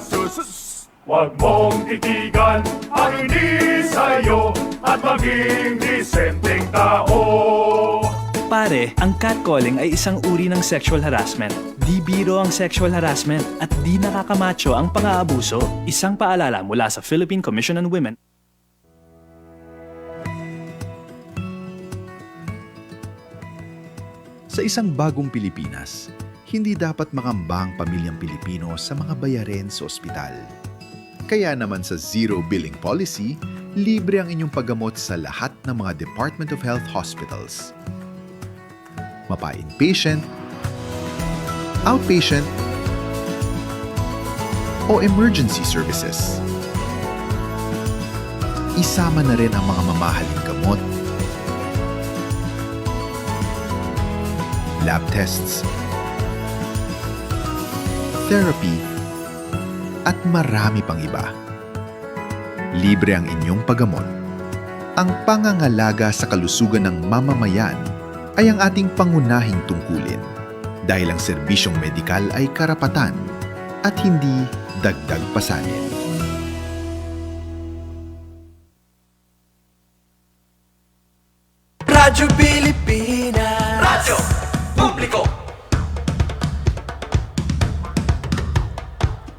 sus. Huwag mong titigan ang hindi sa'yo at maging disenteng tao. Pare, ang catcalling ay isang uri ng sexual harassment. Di biro ang sexual harassment at di nakakamacho ang pang-aabuso. Isang paalala mula sa Philippine Commission on Women. Sa isang bagong Pilipinas, hindi dapat makamba ang pamilyang Pilipino sa mga bayarin sa ospital. Kaya naman sa Zero Billing Policy, libre ang inyong paggamot sa lahat ng mga Department of Health hospitals. Mapa-inpatient, outpatient, o emergency services. Isama na rin ang mga mamahaling gamot, lab tests, therapy, at marami pang iba. Libre ang inyong paggamot. Ang pangangalaga sa kalusugan ng mamamayan ay ang ating pangunahing tungkulin dahil ang serbisyong medikal ay karapatan at hindi dagdag pasanin. Radyo Pilipinas, Radyo Publiko.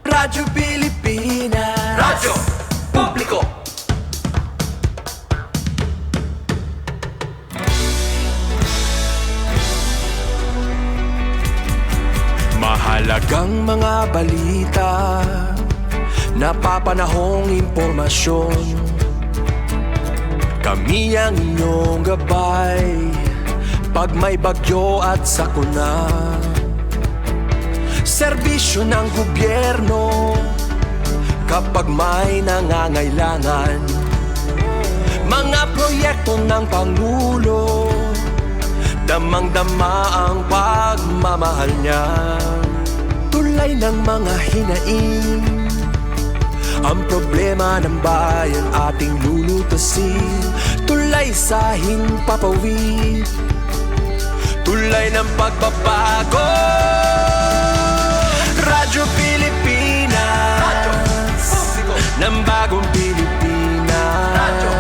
Radyo Pilipinas, Radyo Publiko. Mahalagang mga balita, napapanahong impormasyon. Kami ang inyong gabay pag may bagyo at sakuna. Serbisyo ng gobyerno kapag may nangangailangan. Mga proyekto ng Pangulo, damang-dama ang pagmamahal niya. Tulay ng mga hinaing, ang problema ng bayan ating lulutasin. Tulay sa himpapawid, tulay ng pagbabago. Radyo Pilipinas, Radyo Publiko, ng bagong Pilipinas. Radyo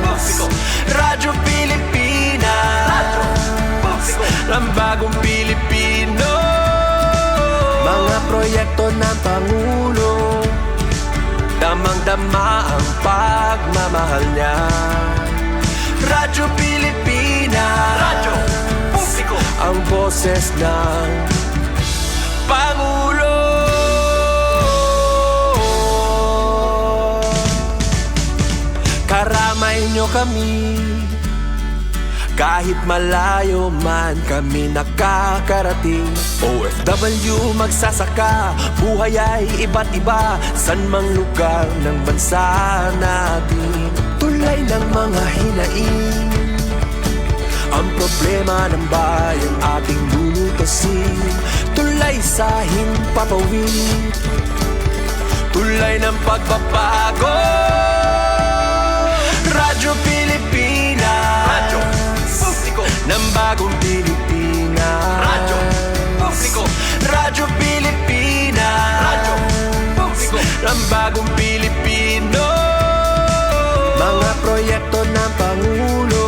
Publiko, Radyo Pilipinas, Radyo Publiko, ng bagong Pilipino. Mga proyekto ng Pangulo, damang-dama ang pagmamahal niya. Radyo Pilipinas, Radyo Publiko, ang boses ng Pangulo. Karamay nyo kami, kahit malayo man kami nakakarating. OFW magsasaka, buhay ay iba't iba, san mang lugar ng bansa natin. Tulay ng mga hinaing, ang problema ng bayan ating lulutasin. Tulay sa himpapawid, tulay ng pagbabago. Radyo Pilipinas, Radyo Publiko, ng bagong Pilipinas. Radyo Publiko, Radyo Pilipinas, Radyo Publiko, ng bagong Pilipino. Mga proyekto ng Pangulo,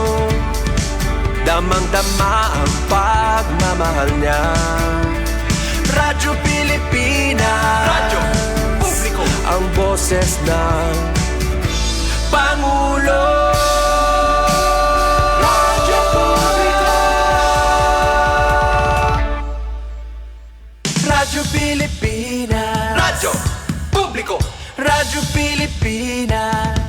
damang-dama ang pagmamahal niya. Radyo Pilipinas, Radyo Publiko, ang boses ng Pangulo. Radyo Publiko, Radyo Pilipinas, Radyo Publiko, Radyo Pilipinas.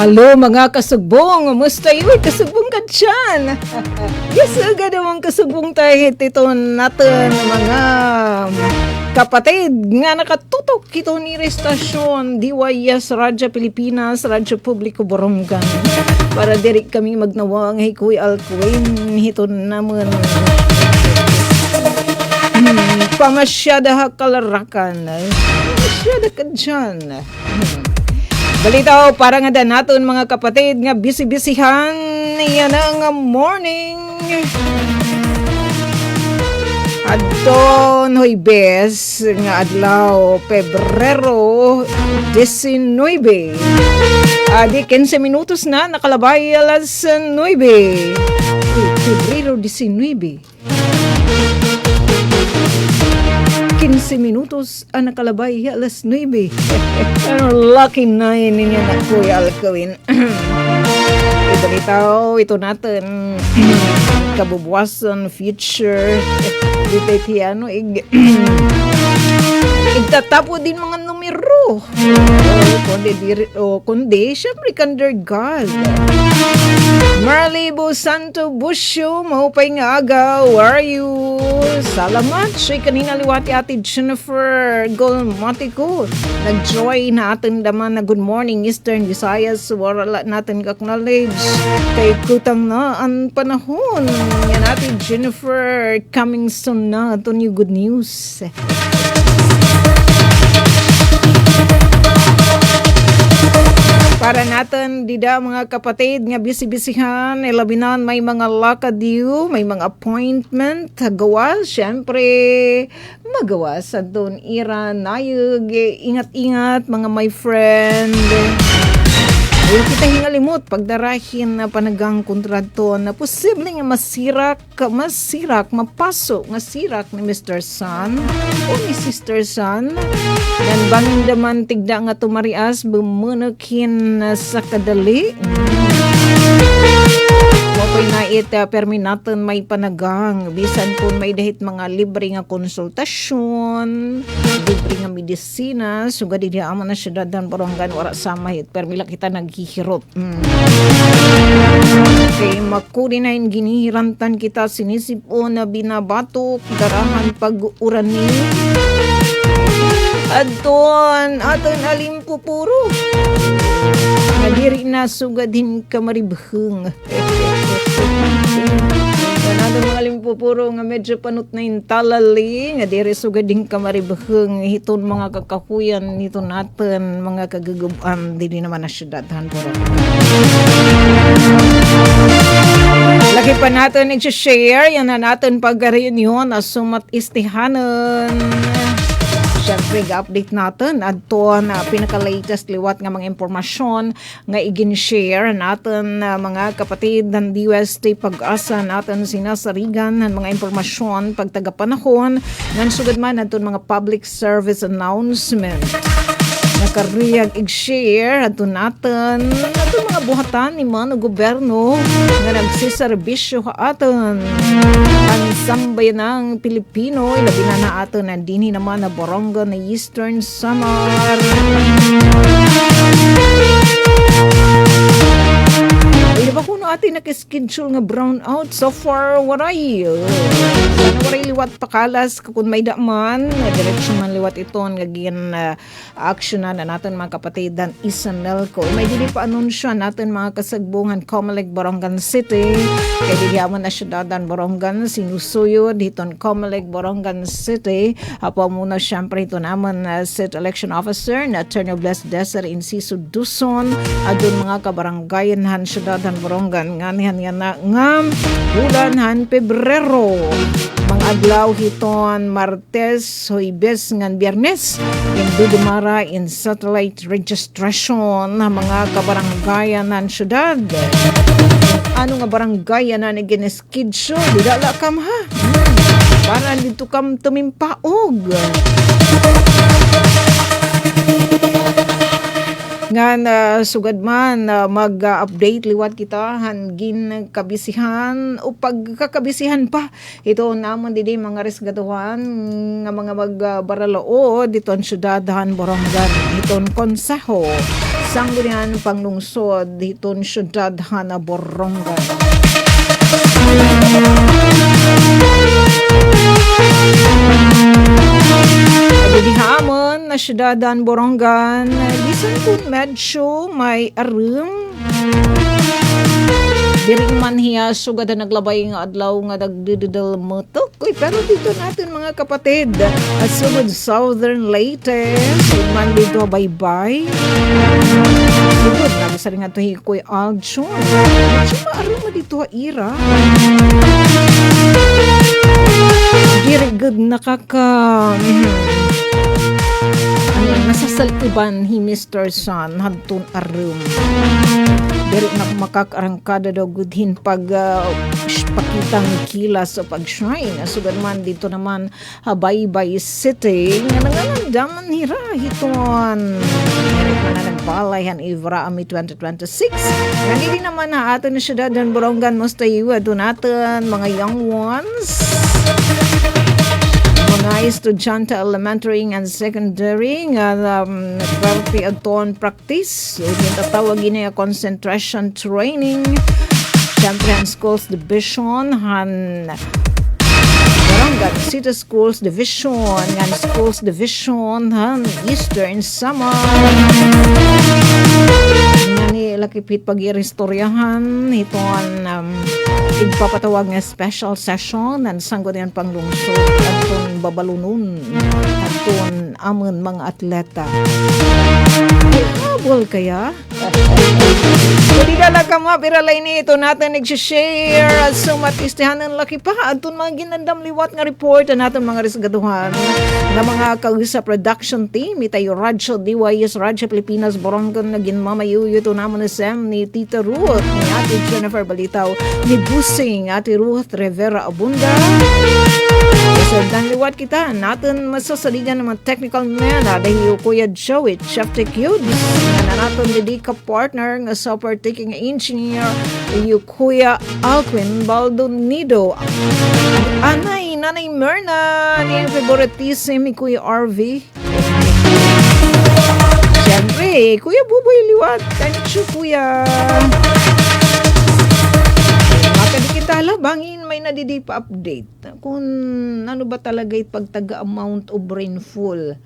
Hello mga kasubong, musta yun? Kasubong ka dyan. Yes, agad naman kasubong tayo ito natin mga kapatid nga nakatutok ito ni restasyon DYS Radyo Pilipinas, Radyo Publiko Borongan. Para direct kami magnawang hikoy alkuin ito naman. Pamasyada ha kalarakan. Pamasyada ka dyan. Balitaw, para nga naton mga kapatid nga busy-busyhan yan ang morning. Adton Huwebes nga adlaw Pebrero 19. Di 15 minutos na nakalabay alas 9. Pebrero 19. 15 minutos ang nakalabay alas 9. Lucky 9 ninyo na kuya alkawin. Ibalitaw, ito natin kabubuwasan, future. Dito tiyano, igtatapo din mga numero. Kundi, syempre under God. Marlibo Santo Busyo, mahupay nga aga, how are you? Salamat, siya kanina liwati ati Jennifer Golmatico. Nag-joy na atin daman na good morning Eastern Visayas, wala natin kaknowledge. Kay kutang na ang panahon. Yan atin Jennifer, coming soon na ito new good news. Para natin, dida mga kapatid, nga busy-busyhan, labinan may mga lakadiyo, may mga appointment, gawa, syempre, magawa sa doon, ira, nayag, ingat-ingat, mga my friend. Ayaw kita hingalimot, pagdarahin na panagang kontrato na posible nga masirak, mapasok nga sirak ni Mr. Sun o ni Sister Sun. Yan bangin daman tigda nga tumarias, bumunakin sa kadali. Wapoy na perminaton may panagang, bisan po may dahit mga libre nga konsultasyon, libre nga medisina, sugad di ama na siya dadan baranggan wala samay, permila kita naghihirot. Okay, makuri na yung ginihirantan kita sinisipo na binabatok, darahan pag-urani. Aton alimpupuro. Nadiri na sugadin kamaribheng. Ganado mga alimpupuro nga medyo panot na yung talali. Nadiri sugadin kamaribheng. Hiton mga kakahuyan nito natin. Mga kagaguban. Dili naman na syudadhan po. Laki pa natin i-share. Yan na natin pag-reunion. Asumat istihanan. Siyempre, ga-update natin adto na pinaka-latest liwat nga mga impormasyon nga i-share natin mga kapatid ng DUST Pag-asa natin sinasarigan ng mga impormasyon pagtagapanahon ng sugad man adto mga public service announcement. Nakariyag i-share adto natin adto mga buhatan ni mga gobyerno nga nagsiserbisyo ka aton ang sambayan ng Pilipino ilabi na aton na dinhi naman na Borongan na Eastern Samar. Ay, ba kuno atin nakaschedule nga brownout so far waray. Sana waray liwat pakalas kung may daman direksyon man liwat ito nga gin action na natin mga kapatid dan Isanelco. May dili pa anunsyo natin mga kasagbungan Comelec Borongan City kay diyaman na syudadan Borongan sinusuyod hiton Comelec Borongan City. Apo muna syempre ito naman State Election Officer na Attorney Bless Desir Inciso Duson adun mga kabaranggayan han syudadan Borongan nganihan nga ngam bulan han Pebrero mga adlaw hiton Martes Huwebes ngan Biyernes indudumara in satellite registration na mga kabaranggayan ng syudad. Ano nga baranggayan na nag-gineskidso didala kam ha para dito kam tumimpaog nga sugad man mag-update liwat kita hangin kabisihan o pagkakabisihan pa ito naman didi mga resgatuhan nga mga magbaraloo dito ang syudadahan Borongan iton konseho Sanggunian panglungsod hiton syudad hana Borongan. Di hamon na syudadan Borongan, bisan kung medyo may arum. Diri man hiya sugad na naglabay nga adlaw nga nagdididal motok. Uy, pero dito natin mga kapatid, sugod Southern Leyte, sugod man dito bye-bye. Sugod, nabisa rin nga ito hikoy Aljon. Medyo maarum na dito ira. Diri good nakaka... nasasaltiban hi Mr. Sun hadtun arum. Diri na makakarangkada daw gudhin pag pakitang kilas o pag-shrine. Sugan man dito naman Habaybay City nga nanganandaman hira hiton. Meron na nagbalay han Ivra Ami 2026. Nandili naman na ato na syudad ng Borongan Mustayiwa doon natin mga young ones. Mga estudyante elementary and secondary nga nagpapay aton practice. So, tinatawagin niya concentration training. Siyempre, ang schools division, Borongan City Schools Division, ang schools division, Eastern Samar. Nga lakipit pag-iristoryahan, iton igpapatawag nga special session ng sanggunian panglungsod atong babalunon atong amon mga atleta. Ay, habol kaya? Kung na lang ka mapiralay nito natin nag-share sumatistihan ng laki pa atong mga ginandam liwat nga report natin mga resgaduhan ng mga kausa production team itayo Radyo DYS Radyo Pilipinas Borongan na ginmamayuyo ito naman ni Sam ni Tita Ruth ni Ate Jennifer Balitaw ni Busing Ate Ruth Rivera Abunda. So, dan liwat kita natin masasaligan ng mga technical man dahil Kuya Joey Chef Tekyud na natin dedika partner nga software taking engineer yung Kuya Alquin Baldonido Nanay Myrna ni favoritism ni Kuya RV. Siyempre Kuya Buboy liwat thank you Kuya. Kita labangin may nadidi pa update kung ano ba talaga pagtaga amount of rainfall.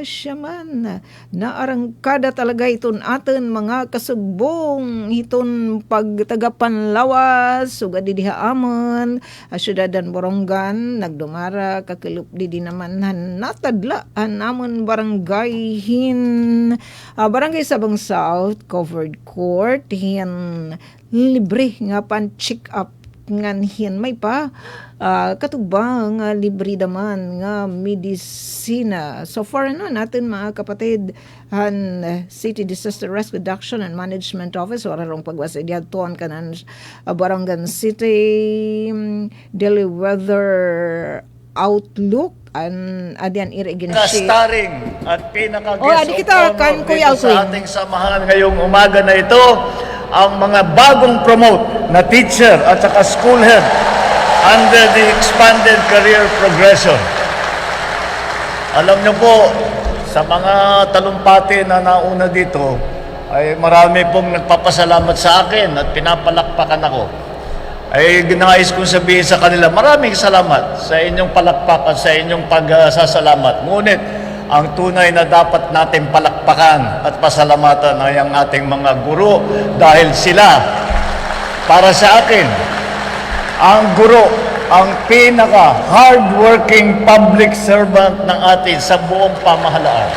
Siya man naarangkada talaga iton atin mga kasugbong iton pagtagapanlawas sugad di amon syudadan Borongan nagdumara kakilup di naman natadla namon barangay barangay Sabang South Covered Court hin libre nga pan check up ngan hin may pa katubang libre daman nga medisina. So far natin mga kapatid City Disaster Risk Reduction and Management Office wala rong pagwasay ton kanan Borongan City daily weather outlook adian ire-ginship starring at pinaka-guest adi kita kan Kuya Alquin sa ating samahan ngayong umaga na ito ang mga bagong promote na teacher at saka school head under the expanded career progression. Alam niyo po, sa mga talumpati na nauna dito, ay marami pong nagpapasalamat sa akin at pinapalakpakan ako. Ay ginais kong sabihin sa kanila, maraming salamat sa inyong palakpakan, sa inyong pagsasalamat. Ngunit, ang tunay na dapat natin palakpakan at pasalamatan ay ang ating mga guro dahil sila, para sa akin, ang guro, ang pinaka-hardworking public servant ng atin sa buong pamahalaan.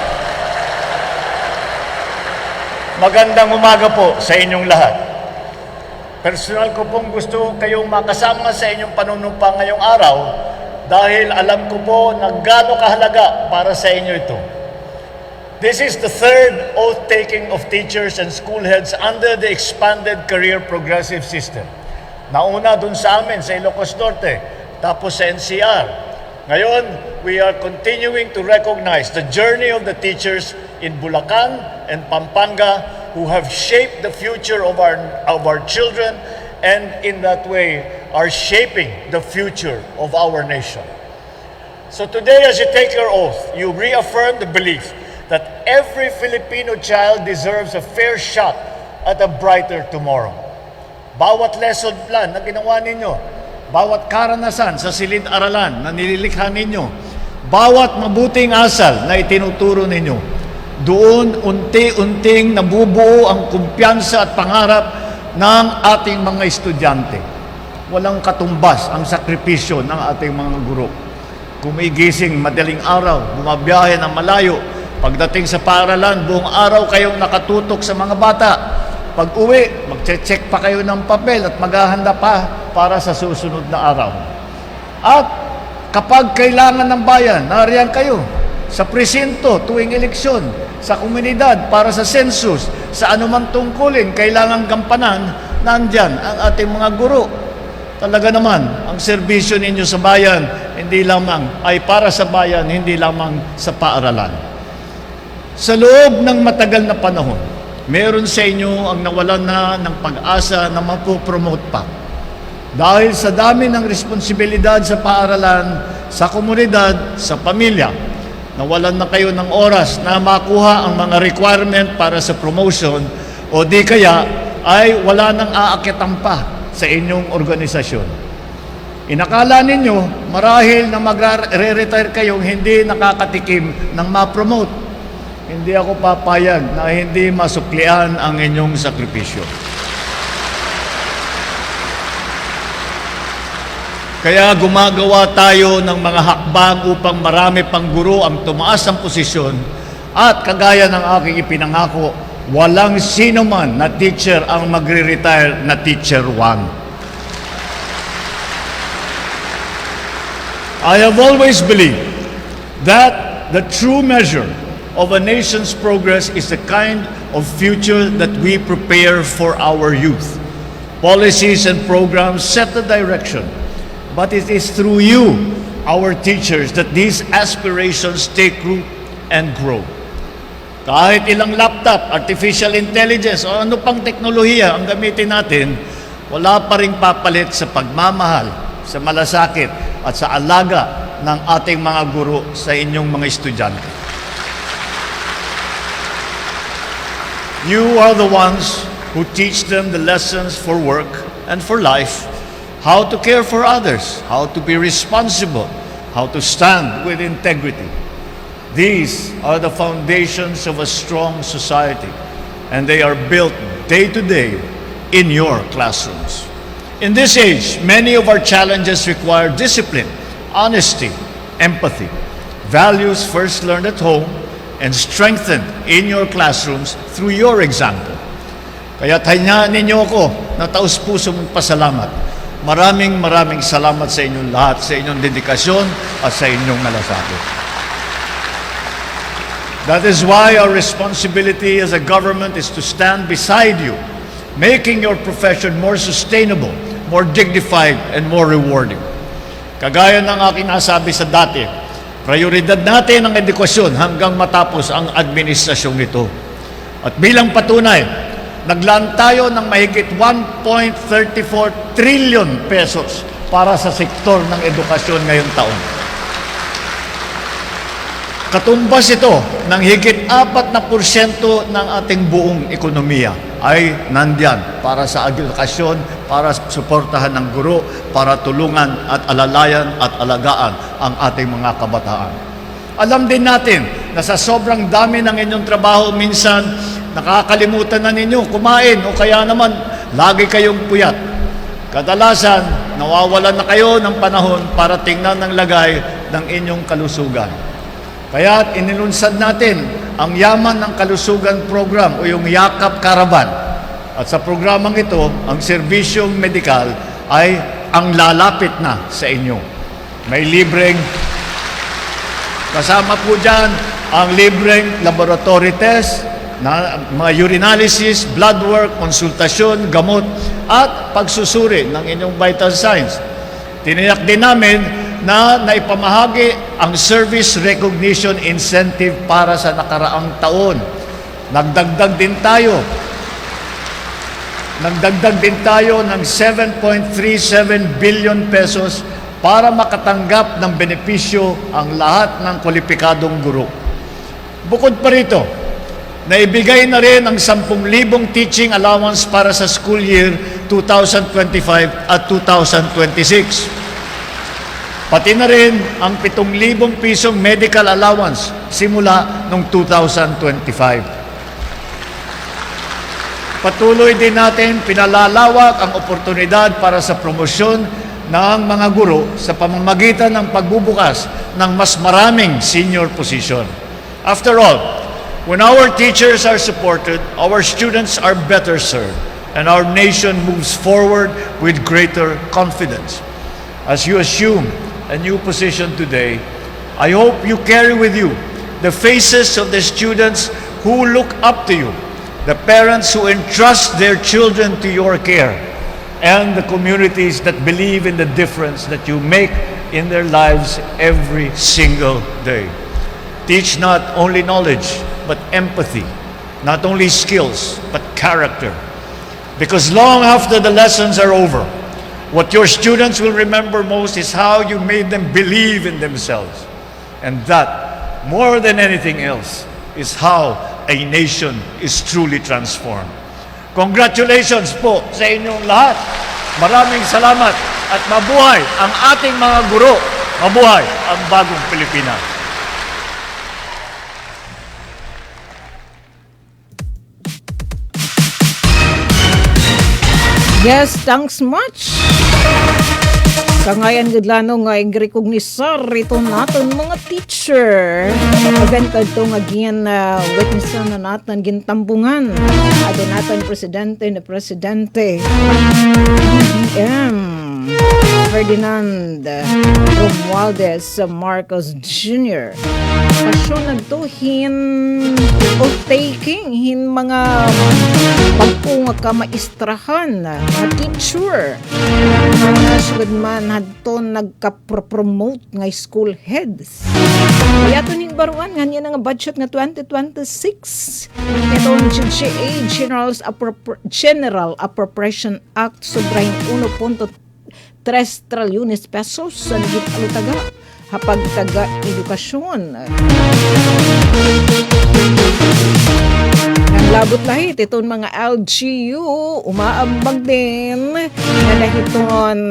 Magandang umaga po sa inyong lahat. Personal ko pong gusto kayong makasama sa inyong panunumpa ngayong araw dahil alam ko po na gaano kahalaga para sa inyo ito. This is the third oath-taking of teachers and school heads under the expanded career progressive system. Nauna dun sa amin sa Ilocos Norte, tapos sa NCR. Ngayon, we are continuing to recognize the journey of the teachers in Bulacan and Pampanga who have shaped the future of our children and in that way are shaping the future of our nation. So today, as you take your oath, you reaffirm the belief that every Filipino child deserves a fair shot at a brighter tomorrow. Bawat lesson plan na ginawa ninyo, bawat karanasan sa silid-aralan na nililikha ninyo, bawat mabuting asal na itinuturo ninyo, doon unti-unting nabubuo ang kumpiyansa at pangarap ng ating mga estudyante. Walang katumbas ang sakripisyo ng ating mga guro. Kumigising madaling araw, bumabiyahe ng malayo. Pagdating sa paaralan, buong araw kayong nakatutok sa mga bata. Pag uwi, magche-check pa kayo ng papel at maghahanda pa para sa susunod na araw. At kapag kailangan ng bayan, nariyan kayo sa presinto tuwing eleksyon, sa komunidad para sa census, sa anumang tungkulin kailangang gampanan, nandyan ang ating mga guro. Talaga naman, ang serbisyo ninyo sa bayan, hindi lamang ay para sa bayan, hindi lamang sa paaralan. Sa loob ng matagal na panahon, meron sa inyo ang nawalan na ng pag-asa na mapopromote pa. Dahil sa dami ng responsibilidad sa paaralan, sa komunidad, sa pamilya, nawalan na kayo ng oras na makuha ang mga requirement para sa promotion o di kaya ay wala nang aakitan pa sa inyong organisasyon. Inakala ninyo marahil na magre-retire kayong hindi nakakatikim ng ma-promote. Hindi ako papayag na hindi masuklian ang inyong sakripisyo. Kaya gumagawa tayo ng mga hakbang upang marami pang guro ang tumaas ang posisyon at kagaya ng aking ipinangako, walang sino man na teacher ang magre-retire na teacher 1. I have always believed that the true measure of a nation's progress is the kind of future that we prepare for our youth. Policies and programs set the direction, but it is through you, our teachers, that these aspirations take root and grow. Kahit ilang laptop, artificial intelligence, o ano pang teknolohiya ang gamitin natin, wala pa ring papalit sa pagmamahal, sa malasakit, at sa alaga ng ating mga guro sa inyong mga estudyante. You are the ones who teach them the lessons for work and for life, how to care for others, how to be responsible, how to stand with integrity. These are the foundations of a strong society, and they are built day to day in your classrooms. In this age, many of our challenges require discipline, honesty, empathy, values first learned at home and strengthened in your classrooms through your example. Kaya tanyaan ninyo ako na taus-puso magpasalamat. Maraming salamat sa inyong lahat, sa inyong dedikasyon at sa inyong malasakit. That is why our responsibility as a government is to stand beside you, making your profession more sustainable, more dignified, and more rewarding. Kagaya ng aking nasabi sa dati, prioridad natin ang edukasyon hanggang matapos ang administrasyong ito. At bilang patunay, naglaan tayo ng mahigit 1.34 trillion pesos para sa sektor ng edukasyon ngayong taon. Katumbas ito ng higit 4% ng ating buong ekonomiya ay nandyan para sa edukasyon, para suportahan ng guro, para tulungan at alalayan at alagaan ang ating mga kabataan. Alam din natin na sa sobrang dami ng inyong trabaho, minsan nakakalimutan na ninyo kumain o kaya naman lagi kayong puyat. Kadalasan, nawawalan na kayo ng panahon para tingnan ng lagay ng inyong kalusugan. Kaya inilunsad natin ang Yaman ng Kalusugan Program o yung Yakap Caravan. At sa programang ito, ang serbisyong medikal ay ang lalapit na sa inyo. May libreng, kasama po dyan ang libreng laboratory test, na mga urinalysis, blood work, konsultasyon, gamot, at pagsusuri ng inyong vital signs. Tiniyak din namin na naipamahagi ang Service Recognition Incentive para sa nakaraang taon. Nagdagdag din tayo ng 7.37 billion pesos para makatanggap ng benepisyo ang lahat ng kwalipikadong guro. Bukod pa rito, naibigay na rin ang 10,000 teaching allowance para sa school year 2025 at 2026. Pati na rin ang 7,000 pisong medical allowance simula noong 2025. Patuloy din natin pinalalawak ang oportunidad para sa promosyon ng mga guro sa pamamagitan ng pagbubukas ng mas maraming senior position. After all, when our teachers are supported, our students are better served, and our nation moves forward with greater confidence. As you assume a new position today, I hope you carry with you the faces of the students who look up to you, the parents who entrust their children to your care, and the communities that believe in the difference that you make in their lives every single day. Teach not only knowledge, but empathy, not only skills, but character. Because long after the lessons are over, what your students will remember most is how you made them believe in themselves. And that, more than anything else, is how a nation is truly transformed. Congratulations po sa inyong lahat. Maraming salamat at mabuhay ang ating mga guro. Mabuhay ang bagong Pilipinas. Yes, thanks much. Kangayan gudlano nga i-recognisar ito natin mga teacher. Again ka ito nga witnessan na natin gintambungan. Ato natin presidente na presidente. BBM Ferdinand Romualdez Marcos Jr. Pasyon nagtuhin o taking hin mga pagpunga ka maistrahan na teacher. Mga sugad man hadto nagka-promote nga school heads. Kaya ito ning baruan nga niya nga budget nga 2026. Itong GCA General Appropriation Act sobrang 1.3 trilyones pesos sa naging alutaga hapag taga edukasyon. Ang labot lahit itong mga LGU umaambag din na nahiton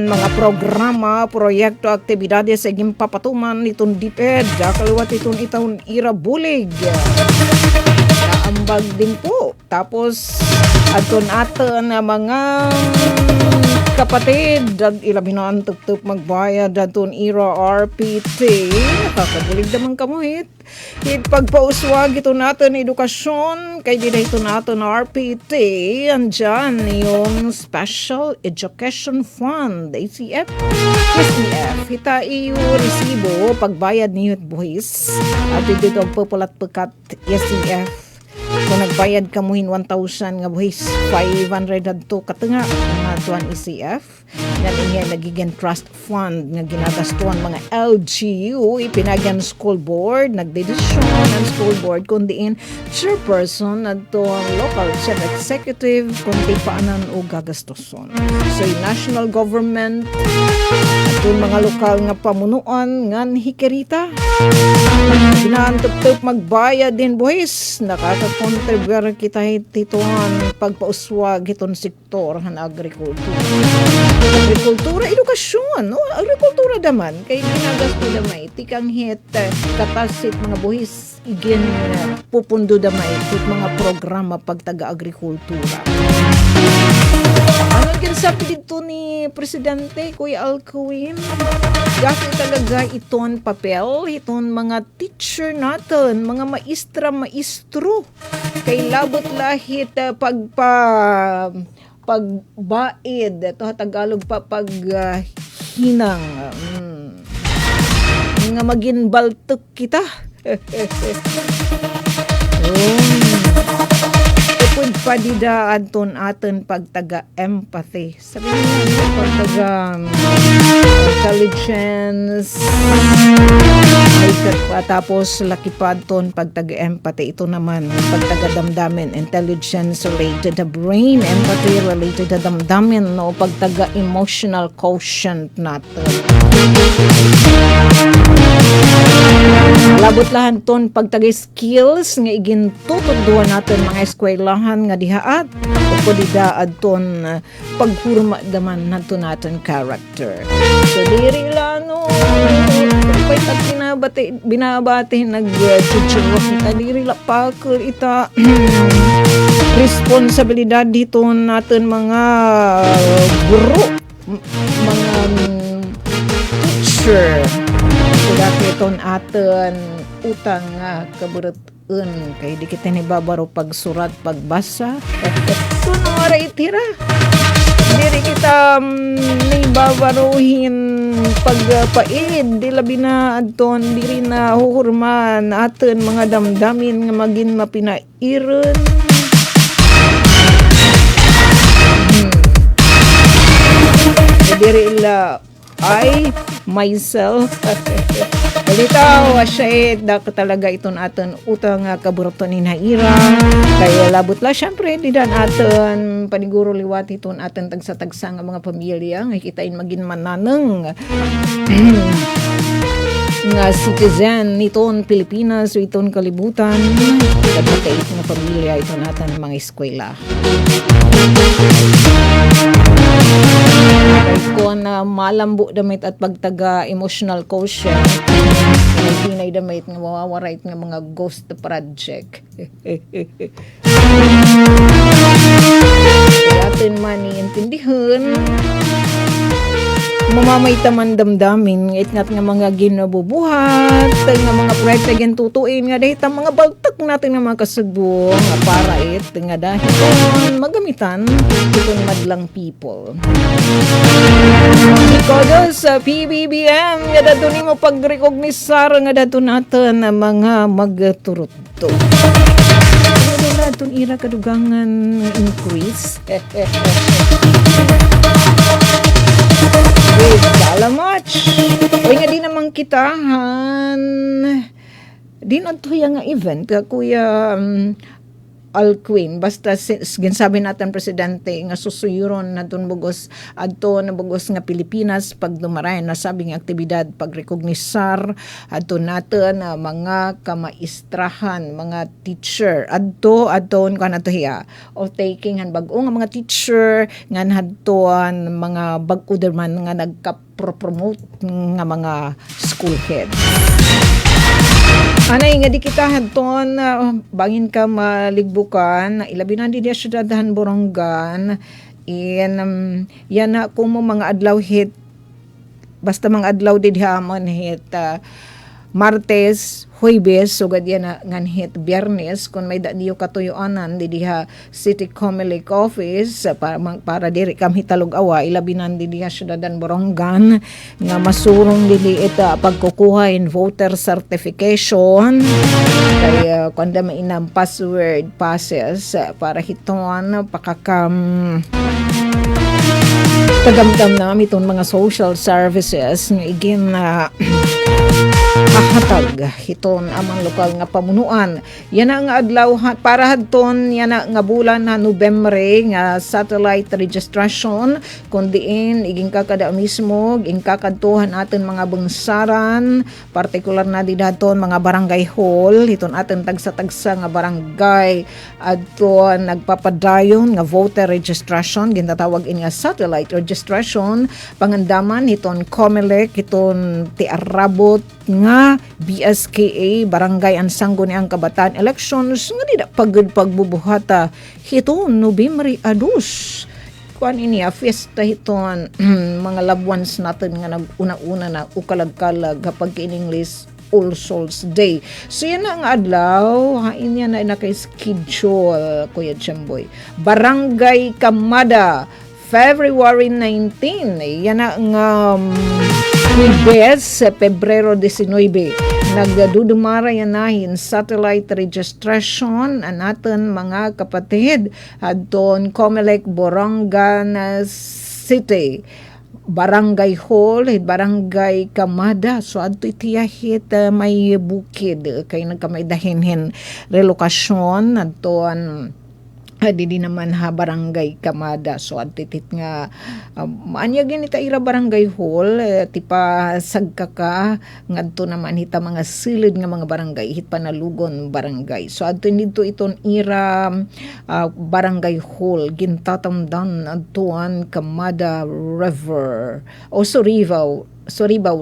mga programa, proyekto, aktibidades sa iging papatuman itong DepEd kakalawat itong ira bulig. Naambag din po. Tapos aton na mga kapatid, ilabinan tup-tup magbayad daton ira RPT. Kakabulig naman kamuhit. Pagpauswag ito natin edukasyon, kay di na ito natin RPT, andyan yung Special Education Fund, ACF. SEF, hita iyo resibo, pagbayad niyo at buhis. At dito ang pupulat pekat SEF. Kung nagbayad ka muhin 1,000 nga buhis, 500 adto katunga nga tuan ECF. Yan niya nagiging trust fund nga ginagastuan mga LGU, ipinagyan school board, nagdedesisyon ng school board kundiin chairperson adto local chief executive kundi paanan o gagastuson. So yung national government at yung mga lokal nga pamunuan nga hikirita ginahantap-tap magbayad din buhis nakakakontribuyar kita hituan pagpauswag itong sektor han agrikultura, edukasyon, no? Agrikultura daman kay ginagasto damay tikang hit katasit mga buhis igin pupundo damay tit mga programa pagtaga-agrikultura. Ano ginasabi dito ni Presidente Kuya Alcuin? Gati talaga iton papel, iton mga teacher natin, mga maestro. Kay labot lahit pagbaid, ito Tagalog pa hinang. Nga maging baltok kita. Bukod pa dida adton aton pagtaga empathy. Sabi niya pagtaga intelligence. Tapos laki pa adton pagtaga empathy. Ito naman pagtaga damdamin, intelligence related to brain, empathy related to damdamin, no, pagtaga emotional quotient natin. Labot lahan ton pagtagay skills nga igintutudduan natin mga eskwelahan nga dihaat o dida adton paghurma daman nato natin character. So diri lang no pay tag binabati nag-teacher kita diri la pakul ita responsibilidad dito natin mga guro, mga teacher. Dati iton aton utang nga kaburutan kay di kita ni babaro pagsurat pagbasa kuno ara itira diri kita ni babaruhin pagpaid di labi na adton diri na huhurman aton mga damdamin nga magin mapinairon. Diri ila I myself balitaw siya talaga iton aton utang kaburuton ni naira kaya labot la syempre di dan aton paniguro liwat iton aton tagsa-tagsa nga mga pamilya nga kitain magin mananeng nga citizen niton Pilipinas iton kalibutan kadagkait nga pamilya iton aton mga eskwela. Kung malambo damit at pagtaga emotional quotient hinay damit nga mawawarait nga mga ghost project. Kaya atin man iintindihan mamamay taman damdamin itnat nga mga ginabubuhat nga mga proyekto gan tutuin nga dahil mga baltak natin nga mga kasugbo nga para nga dahil magamitan itong madlang people. Ikodo sa PBBM nga dato ni mo pag-recognisar nga dato natin ang mga magturutto. Ano na itong ira kadugangan increase? Salamat. O nga di naman kitahan din adto nga event kuya Alquin basta ginsabi natin presidente nga susuyuron na dun bugos adto na bugos nga Pilipinas pag dumaray na sabing aktibidad pagrekognisar adto natin mga kamaistrahan mga teacher adto kanto hiya of taking han bag-o nga mga teacher nga adtoan mga bag-o man nga nagka-promote nga mga school head. Anay nga di kita hadton bangin ka maligbukan ilabi na di dia syudadahan Borongan in yan na kung mga adlaw hit basta mga adlaw di hamon hit Martes, Huwebes, so gadyan na nganhit Biyernes, kung may diyo katuyoanan, di diha City Comelec Office, para diri kam hitalog awa, ilabinan di diha syudadan Borongan, nga masurong di ita pagkukuha in voter certification, kaya kung da mainam password passes, para hiton, pakakam, tagamdam na itong mga social services, nga igin na hatag hiton amang lokal nga pamunuan yan nga adlaw para hadton yan nga bulan na Nobyembre nga satellite registration kun diin iging kakada mismo iging kakadtuhan aton mga bangsaran partikular na didhaton mga barangay hall hiton aton tagsa-tagsa nga barangay adton nagpapadayon nga voter registration ginatawag in nga satellite registration pangandaman hiton Comelec hiton tiarabot nga BSKA Barangay Ansanggo ni ang Kabataan elections nga di da pagud pagbubuhata hiton Nobyembre adus kuan ini fiesta hiton mga loved ones natin nga naguna-una na ukalag-kalag kapag in English All Souls Day. So yan ang adlaw, hain yan na naka-schedule Kuya Jemboy. Barangay Kamada February 19 yan ang Huwebes, Pebrero 19 nagdudumara yanahin satellite registration anaton mga kapatid adton Comelec Borongan City Barangay Hall, Barangay Kamada. So, adto itiyahit may bukid. Kay nagkamay dahinhin relokasyon. Adto di naman Barangay Kamada. So, adto itit nga maanyagin ita ira Barangay Hall. Tipa sagkaka. Ngadto naman hita mga silid nga mga barangay. Hit panalugon barangay. So, adto nito iton ira Barangay Hall. Gintatamdan adtoan Kamada River. O Surigao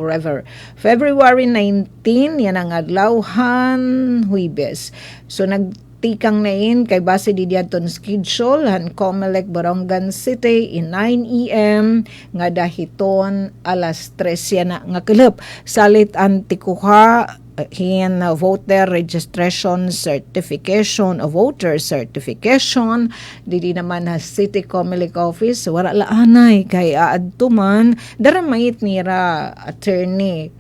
River. February 19, yan ang adlawhan Huwebes. So, nagtikang nain kay base di diadton schedule han Comelec Borongan City in 9 AM nga dahiton alas 3 yan nga kelep. Salit antikuha hin voter registration certification o voter certification dili naman ha City Comelec office wala laanay kay aadto man daramait nira attorney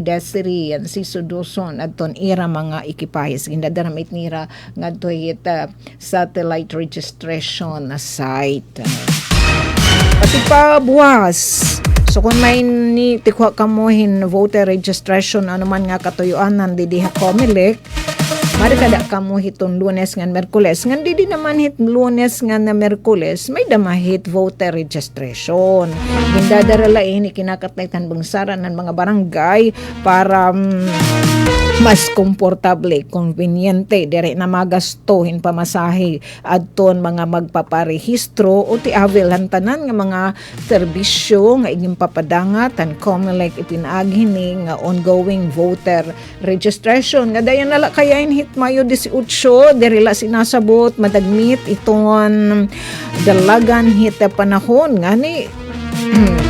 Desiree yan si Suduson adton ira mga ikipahis ginda daramait nira ngadto hit satellite registration site pati pa buwas. So kung may ni tikwa kamuhin voter registration ano man nga katuyuan nandi diha Comelec, mari kada kamo hiton Lunes ngan Merkules. Ngan di naman hit Lunes ngan na Merkules, may damahit voter registration. Gindadarala ini kinakataytan bangsaran ng mga barangay para mas komportable, conveniente, dire na magastuhin pamasahe adton mga magpaparehistro o ti-avel tanan nga mga serbisyo nga iging papadangat ang Comelec ipinaagi ni nga ongoing voter registration. Nga dayan nala kayain hit Mayo 18, dire la sinasabot madagmit iton dalagan hit panahon nga ni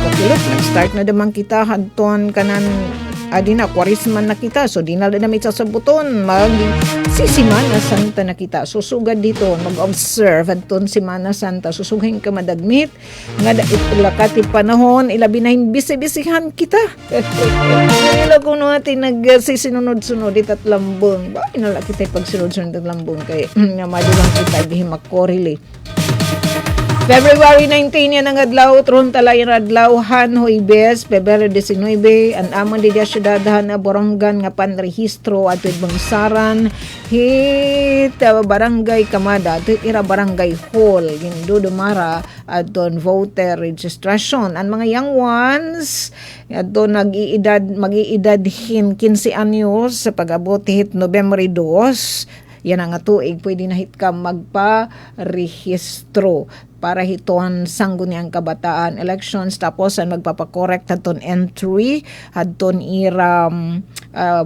kapilot nag-start na damang kita hadton kanan adina kwarisman na kita so di na damit sa sabuton mag Simana Santa na kita susugad dito mag-observe adton Simana Santa susughin ka madagmit nga ilakati panahon ilabi na bisi-bisihan kita nila kuno atin nagsisinunod-sunod itat lambong ba inala kita pagsunod-sunod at lambong kay nga madulang kita dihi makorili. February 19 yan ang adlaw, tron talay ang adlaw, Han Huwebes, February 19, ang amang di syudadahan na Borongan nga panrehistro at bangsaran, hit Barangay Kamada, at ira Barangay Hall, Gindudumara, at doon voter registration. Ang mga young ones, at doon mag-iedad hin 15 anyos sa pag-abot hit November 2, yan ang tuig, pwede na hit ka magpa-rehistro para hituan sangguniang kabataan elections tapos ang magpapakorek taton entry hadton ira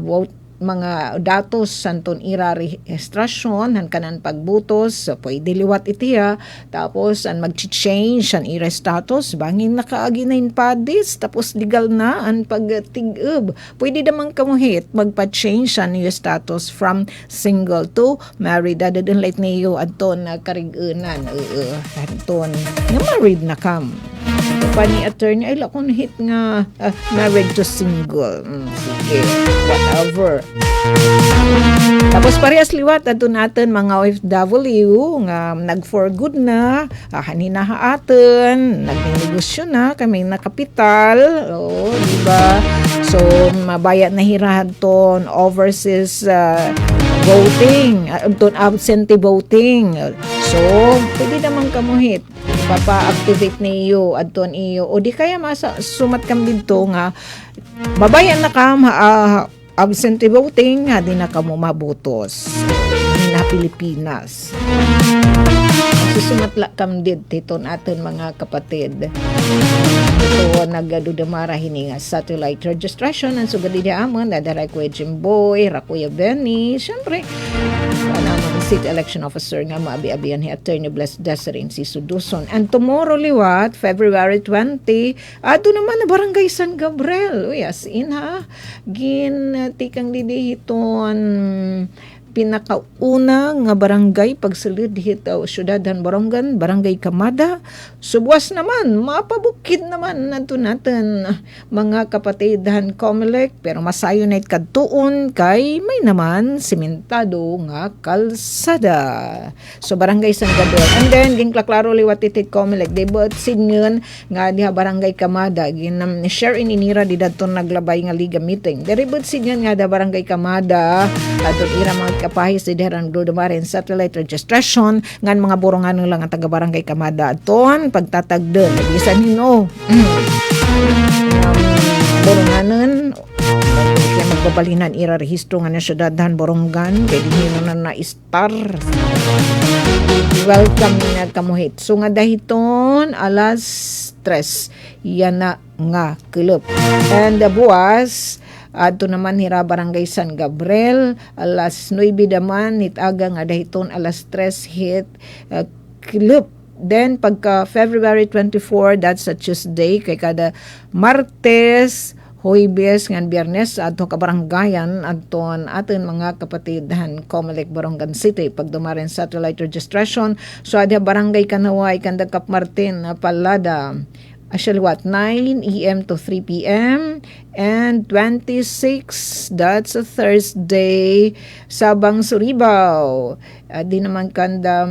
vote mga datos santon ira registrasyon han kanan pagbutos so, pwede liwat itiya tapos ang mag-change ang ira status bangin nakaagi na padis tapos legal na ang pagtig-ub pwede damang kamuhit magpa-change ang ira status from single to married adadun late niyo adton karigunan adton nga married na kam pa ni attorney ay lakon hit nga married to single sige whatever. Tapos parehas liwat ato natin mga OFW nga nag-for good na hanina atin nagnegosyo na kami na kapital diba so mabayad na hirahan ton overseas voting ton absentee voting so pwede naman kamuhit papa-activate niyo adton iyo o di kaya sumat kam dito nga babayan na kam absentee voting nga di na kamo mabutos na Pilipinas. Susumatla kam dito natin mga kapatid. Ito nagdudumara hini nga satellite registration ang sugad di amon nadaray ko Jimboy, Rakuya Benny, syempre naman City Election Officer nga maabi-abiyan ni Attorney Blessed Desiree si Suduson. And tomorrow liwat, February 20, ato naman na Barangay San Gabriel. Uy, as in ha, tikang didihiton pinakauna nga barangay pagsulod dito syudadan Borongan, Barangay Kamada. Subwas naman, mapabukid naman natin mga kapatidan Comelec, pero masayo na kadtuon kay may naman simentado nga kalsada. So Barangay San Gabriel. And then ginklaklaro liwat itit Comelec, they both sinyon nga diha Barangay Kamada share ininira di daton naglabay nga liga meeting. Dere both sinyon nga da Barangay Kamada aton ira mga kapahis di derang dudumaren satellite registration ngan mga borongan lang ang taga Barangay Kamada aton pagtatagden bisan hino boronganen kaya magbabalinan ira rehistro nga na syudadhan Borongan kaya hino na star welcome na kamuhit so nga dahiton alas 3 yan na nga club and buwas adto naman hira Barangay San Gabriel alas 9 daman hitaga nga dahiton alas 3 hit club. Then pagka February 24 that's a Tuesday kay kada Martes Huwebes ngan Biyernes adto ka barangayan adton aton mga kapatidhan Comelec Borongan City pagdumaren satellite registration so adya Barangay Kanaway kanda Cap Martin Palada actually 9 a.m. to 3 p.m. and 26 that's a Thursday Sabang Suribao di naman kanda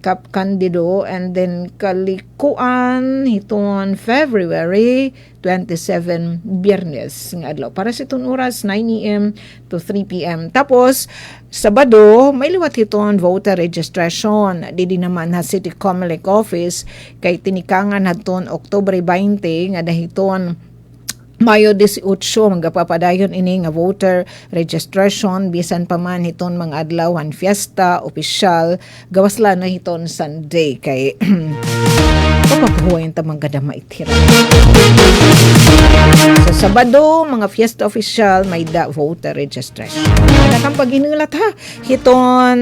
Cap Candido and then Kalikuan hiton February 27 Biyernes ng adlaw para sa itong oras 9 a.m. to 3 p.m. Tapos Sabado may liwat hiton voter registration di naman ha City Comelec office kay tinikangan haton Oktubre 20 nga dahiton Mayo 18 magapapadayon ini nga voter registration bisan pa man hiton mga adlawan fiesta opisyal gawas lang na hiton Sunday kay pamaghuwayan ta mga dama itira sa Sabado mga fiesta official may da voter registration nakang paginulat ha hiton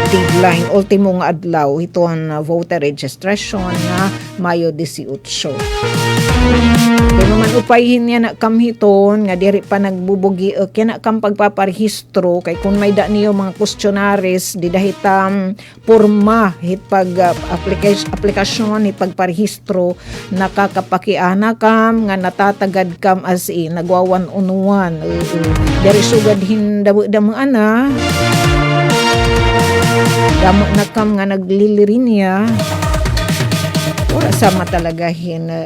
deadline ultimo nga adlaw hiton voter registration nga Mayo 18 kaya naman upayhin niya na kamhiton nga diri pa nagbubugi kaya na kam pagpaparehistro kay kung may da niyo mga questionnaires di dahitam porma hit pag aplikasyon hit pagparehistro nakakapakiana kam nga natatagad kam as in nagwawan unuan diri sugad hindamu ana damo na kam nga naglilirin niya ora sama talaga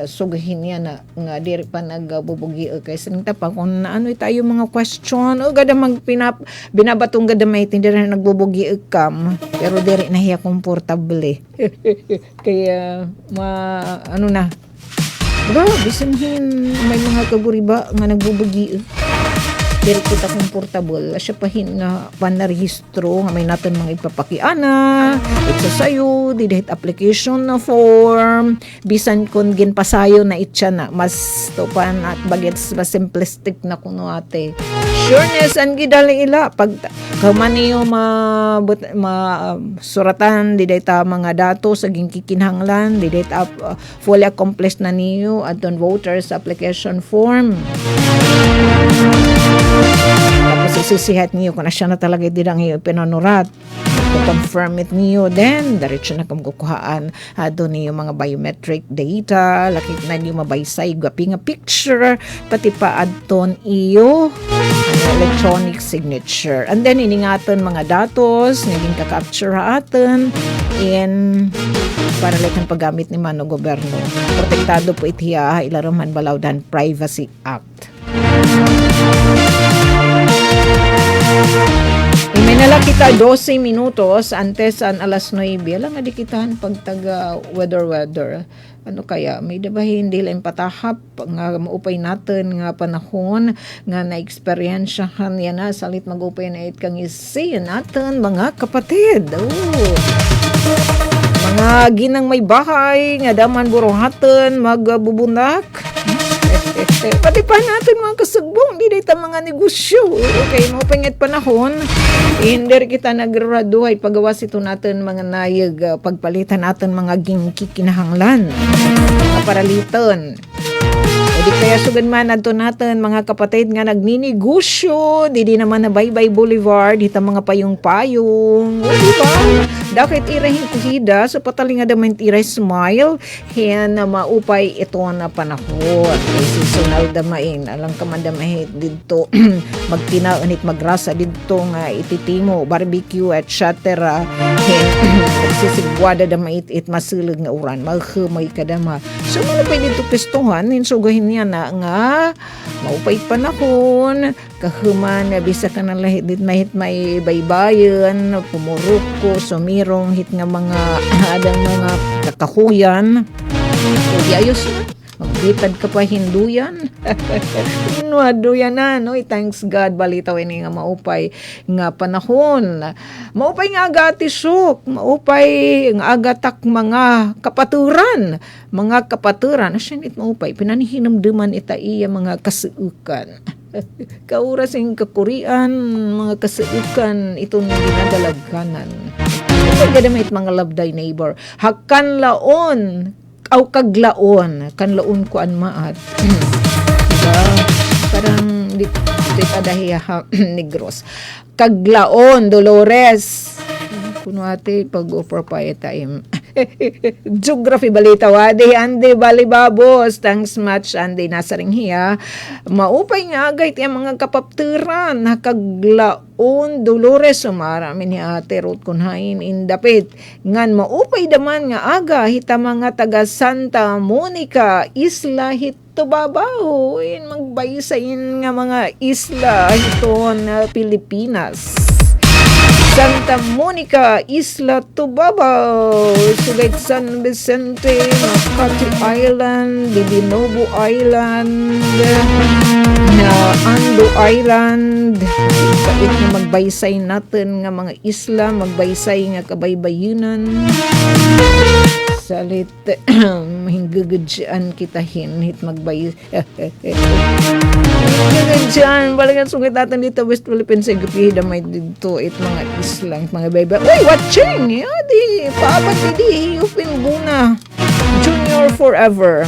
sugahin niya na nga diri pa nagbubugi kay sinta pa kung ano tayo mga question o gada binabatong gada may tindera nagbubugi kam pero diri na hiya komportable kaya ano na ba bisanhin may mga kaguriba nga nagbubugi diri kita komportable asya pahin nga panarehistro nga may natin mga ipapakiana itsasayo di dahit application na form bisan kun ginpasayo na itsa na mas topan at bagets mas simplistic na kuno ate sureness ang gidali ila pag kamaniyo suratan di dahit mga datos saging kikinhanglan di dahit fully accomplished na niyo adton voters application form tapos isisihat niyo kung asya na talaga didang iyo pinanurat confirm it niyo then diretso na kumkukuhaan doon niyo mga biometric data lakit na niyo mabaysay gapi nga picture pati pa adton iyo electronic signature and then iningatan mga datos naging ka-capture atin in para lakan paggamit ni Mano Gobyerno protektado po itiya ilaruman balawdan Privacy Act. Iminala kita 12 minutos antes an alas 9 lang nga di kitahan pagtaga weather ano kaya may dabahin hindi lang patahap nga maupay natin nga panahon nga na-experiensyahan yan na salit mag-upay na it kang isi natin mga kapatid mga ginang may bahay nga daman buruhatan magbubunak pati pa natin mga kasugbong di dito mga negosyo okay mo pangit panahon hindi kita nagraduhay pagawas ito natin mga nayag pagpalitan natin mga kikinahanglan mga paraliton Di kaya sugad man adto natin mga kapatid nga nagninegosyo, di naman na Baybay Boulevard, hita mga payong-payong. O diba? Dakit irahin kuhida, so pataling nga daman iray smile, hen na maupay ito na panahon. Seasonal damain, alang ka man damahit dito, magtinaunit magrasa dito nga ititimo, barbecue at shatera, hen, magsisigwada damait it masilig nga uran, maghumay kadama. So mga pwede dito pistuhan, hinsugahin niya na nga, maupay panahon, kahuman, bisa ka na lahit dit mahit may baybayan, pumuruko, sumirong, hit nga mga, adang mga kakahuyan. So, di ayos na. Magbitad ka pa hinduyan. Hinduyan na, no? Thanks God, balitaw ini nga maupay nga panahon. Maupay nga agatisok. Maupay nga agatak mga kapaturan. Mga kapaturan. Asyan it maupay. Pinanihinamduman ita iya mga kasuukan. Kauras yung kakurian, mga kasuukan, itong ginadalagkanan. Pagkadamit mga love thy neighbor. Hakan laon, aw kaglaon, kanlaon ko an maat. Diba? Parang di kadahiya negros. Kaglaon, Dolores. Kuno ate pag-offer pa time. Geography balita wadi ande balibabos thanks much ande nasaring hiya maupay nga agay ti mga kapapturan nakaglaon Dolores sumara ni ate Ruth kunhain indapit ngan maupay daman nga aga hita mga taga Santa Monica Isla Tubabaw in magbaysayin nga mga isla hiton Pilipinas. Santa Monica, Isla Tubabaw, Sugay San Vicente, Makati Island, Bibinobo Island, Ando Island. Pait na magbaysay natin nga mga isla, magbaysay nga kabaybayunan. Salit, hinggagudyan kita hinhit magbay. Hinggagudyan, balikan sungkit natin dito, West Philippines, ay gupihida may dito, it mga isla, mga bayba. Uy, watching! Di, paabat di, upin buna. Junior forever.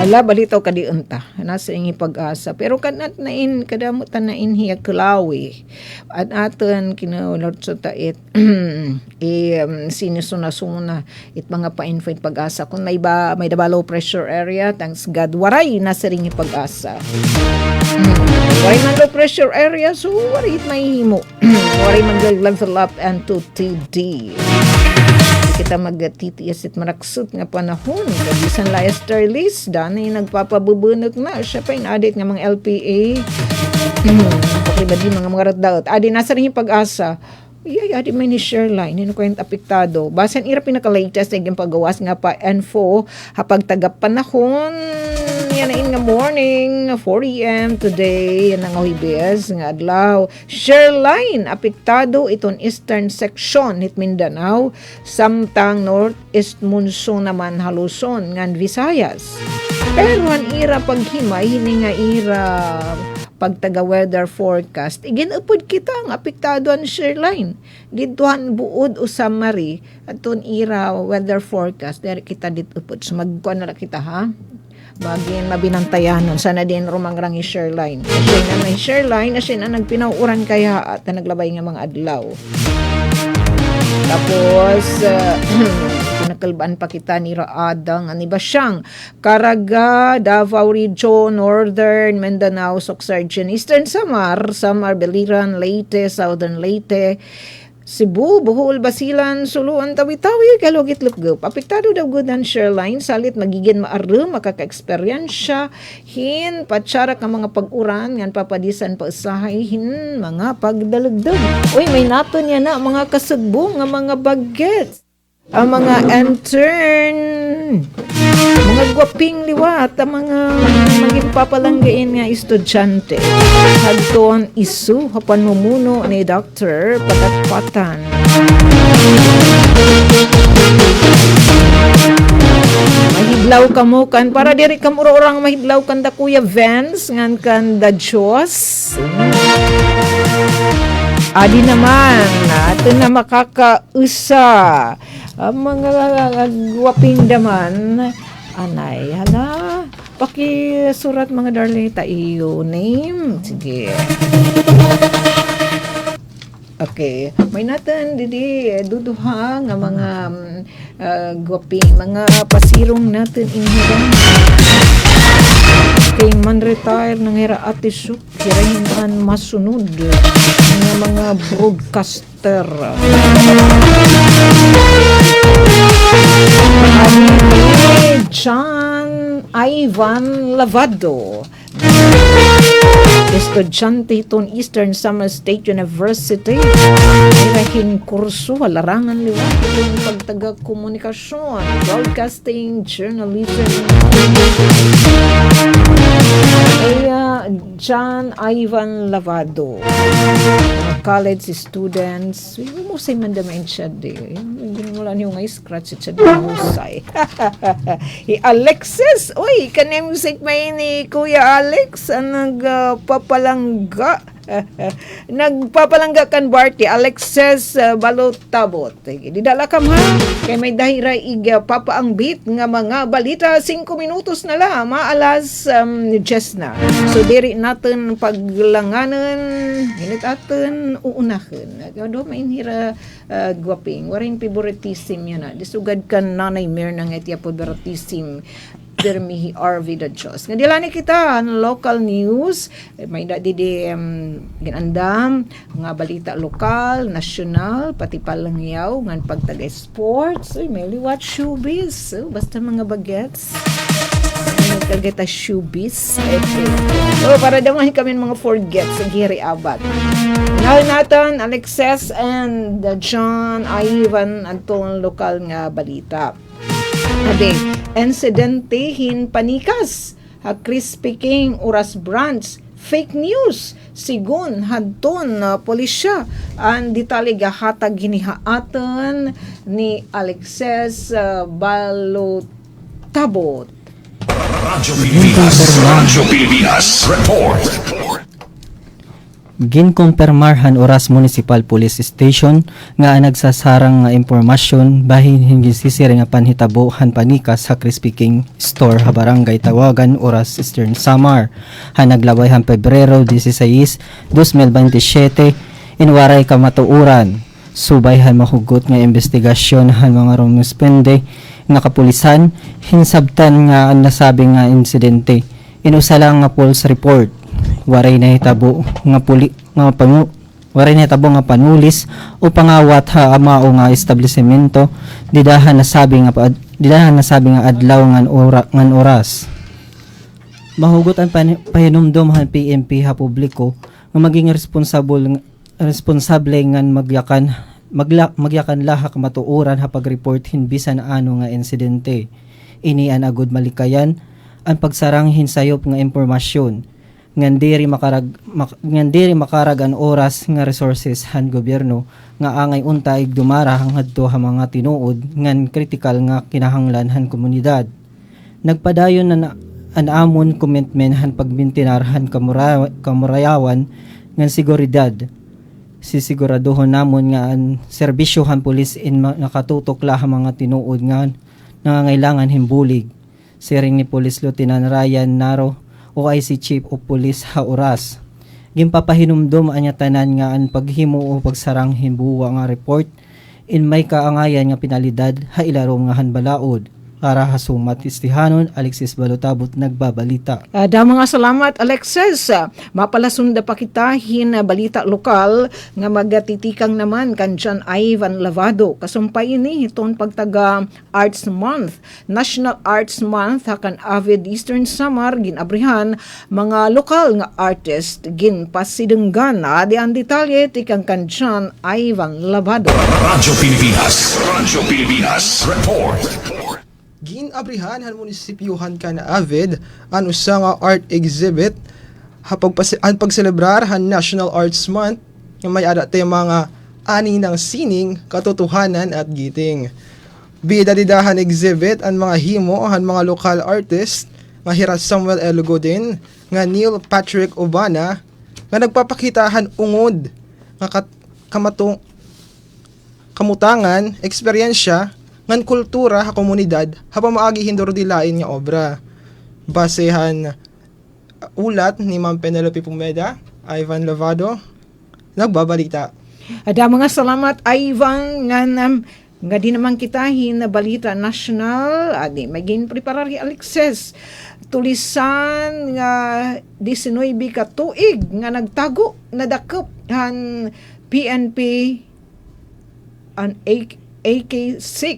Ala, balitaw ka di unta. Nasa ingi pag-asa. Pero kanat nain, kadamutan na inhiya kulawi. At aton, kinulot sa tait, sinusuna-suna, it mga pa-infant pag-asa. Kung may the low pressure area, thanks God, waray, nasa ringi pag-asa. Waray man low pressure area, so waray it may himo. Waray man level up and to TD. Kita mag-TTS at maraksot nga panahon. Kabisan la Esterlis, danay nagpapabubunok na. Siya pa in-audit nga mga LPA. Pakibadi mga ratdaot. Adi, nasa rin yung pag-asa. Adi may ni Sherline, hindi ko yung apektado. Basan ira pinaka-latest na yung pagawas nga pa info. Hapag tagap panahon, yan na in nga morning, 4 a.m. today, yan ang Huibes, nga adlaw. Sherline, apektado iton eastern section nit Mindanao, samtang northeast monsoon naman haluson ngan Visayas. Pero ang ira paghimay, hini nga ira pagtaga weather forecast, iginupod kita ang apektado ang Sherline. Dituhan buod o summary, at ton ira weather forecast, dari kita ditupod. So magkuhan na kita ha. Bagin mabinantayanon sana din rumangrang i Sherline. Kasi na may Sherline, kasi na nagpinauuran kaya at na naglabay nga mga adlaw. Tapos pinakalbaan pa kita ni Raadang ani ba siyang Caraga, Davao Region, Northern Mindanao, Soxargen, Eastern Samar, Biliran, Leyte, Southern Leyte, Cebu, Bohol, Basilan, Suluan, Tawi-Tawi, Galugit, Lupgup. Apektado daw good ang Sherline, salit magiging maarum, makaka-eksperyensya, hin, patsarak ang mga pag-uran, ngan papadisan pa usahay, hin, mga pagdalagdag. Uy, may nato niya na, mga kasugbo, nga mga bagets. Ang mga intern, mga gwaping liwat, ang mga maging papalanggain nga estudyante. Hagton isu, hapan mumuno ni Dr. Patat-Patan. Mahidlaw ka mo kan, para diri ka mura-urang mahidlaw kan da Kuya Vance, ngan kan da Diyos. Adi naman, ato na makakausa. Ang mga gwaping daman, Anay, hala. Pakisurat mga darling ta iyo name. Sige. Okay. May natin didi duduha nga mga gwapi, mga pasirong natin inhiran. Kay man retire nang hira ati Suk, hirahingan masunod nga mga broadcaster. Ani John Ivan Lavado, estudyante itong Eastern Samar State University. Irahin kurso, larangan liwat itong pagtaga-komunikasyon, broadcasting, journalism. John Ivan Lavado, college students. Mo say man damain siya di. Wala niyo nga scratch siya di husay. Alexis, uy, kaning music may ni Kuya Alex ang nagpapalangga. Nagpapalangga kan Barty Alexis Balotabot. Didala kam ha kay may dahira iga papa ang beat nga mga balita 5 minutos na lang maalas just na. So diri natin paglanganan hinit atin uunahan. Do may hira gwaping waring favoritism yan na. Disugad kan nanay mer nang etya favoritism Dermihi RV the Diyos. Nga dilani kita ang local news, may dadi ginandam, nga balita lokal, nasyonal, pati palangyaw, nga pagtaga sports, may liwat showbiz, basta mga bagets. Nagkageta showbiz. Para daman kami mga forgets, ang hiri abat. Now natin, Alexis and John Ivan, antong lokal nga balita. Ade, insidente panikas ha Crispy King Oras Branch fake news sigun hadton pulisya ang detalye hatag ginihaatan ni Alexis Balotabot. Radyo Pilipinas Report. Ginkumpirmarhan Oras Municipal Police Station nga nagsasarang nga impormasyon bahin hindi sisiri nga panhitabo han panikas sa Crispy King Store ha barangay Tawagan Oras Eastern Samar ha naglabay han Pebrero 16, 2027 inwaray kamatuuran subay han mahugot nga investigasyon han mga rumispende nga kapulisan hinsabtan nga nasabi nga insidente inusala nga pulse report waray na hitabo nga waray na hitabo nga panulis o pangawat ha amao nga establishmento didahan nasabi nga adlaw ngan oras mahugot ang pahinumdom han PNP ha publiko nga maging responsable ngan magyakan lahak matuuran ha pagreport hinbisan ano nga insidente ini an agud malikayan ang pagsarang hinsayop nga impormasyon ngandiri makarag an oras nga resources han gobyerno nga angay untay dumara hanggadto ha mga tinuod ngan critical nga kinahanglan han komunidad nagpadayon na an amon commitment han pagbintinar han kamurayawan ngan seguridad sisiguraduhon namon nga an serbisyo han pulis in nakatutok la ha mga tinuod nga nangangailangan himbulig siring ni Police Lieutenant Ryan Naro OIC Chief of Police ha Oras. Gimpapahinumdom anya tanan nga ang paghimo o pagsarang himbuwa nga report in may kaangayan nga pinalidad ha ilarom nga hanbalaod. Para hasumat istihanon, Alexis Balotabot nagbabalita. Mga salamat Alexis. Mapalasunda pa kita hin balita lokal nga magatitikang naman kan John Ivan Lavado. Kasumpay ini itong pagtaga Arts Month. National Arts Month hakan Avid Eastern Samar ginabrihan mga lokal nga artist ginpasidenggan. Adi ang detalye tikang kan John Ivan Lavado. Radyo Pilipinas Report. Ginabrihan han munisipyohan kan Avid an usa nga art exhibit ang pagselebrar han National Arts Month nga may ada tay mga ani ng sining, katotohanan at giting. Bidadidahan exhibit ang mga himo han mga lokal artist nga Hira Samuel L. Godin, nga Neil Patrick Obana nga nagpapakitahan ungod nga kamutangan, eksperyensya ngan kultura ha komunidad hapamaagi hindor dilain nga obra. Basehan ulat ni Ma'am Penelope Pumeda, Ivan Lavado, nagbabalita. Ada mga salamat Ivan nga di naman kitahin na balita national adi maging preparari Alexis tulisan nga 19 ka tuig nga nagtago nadakop han PNP an AK6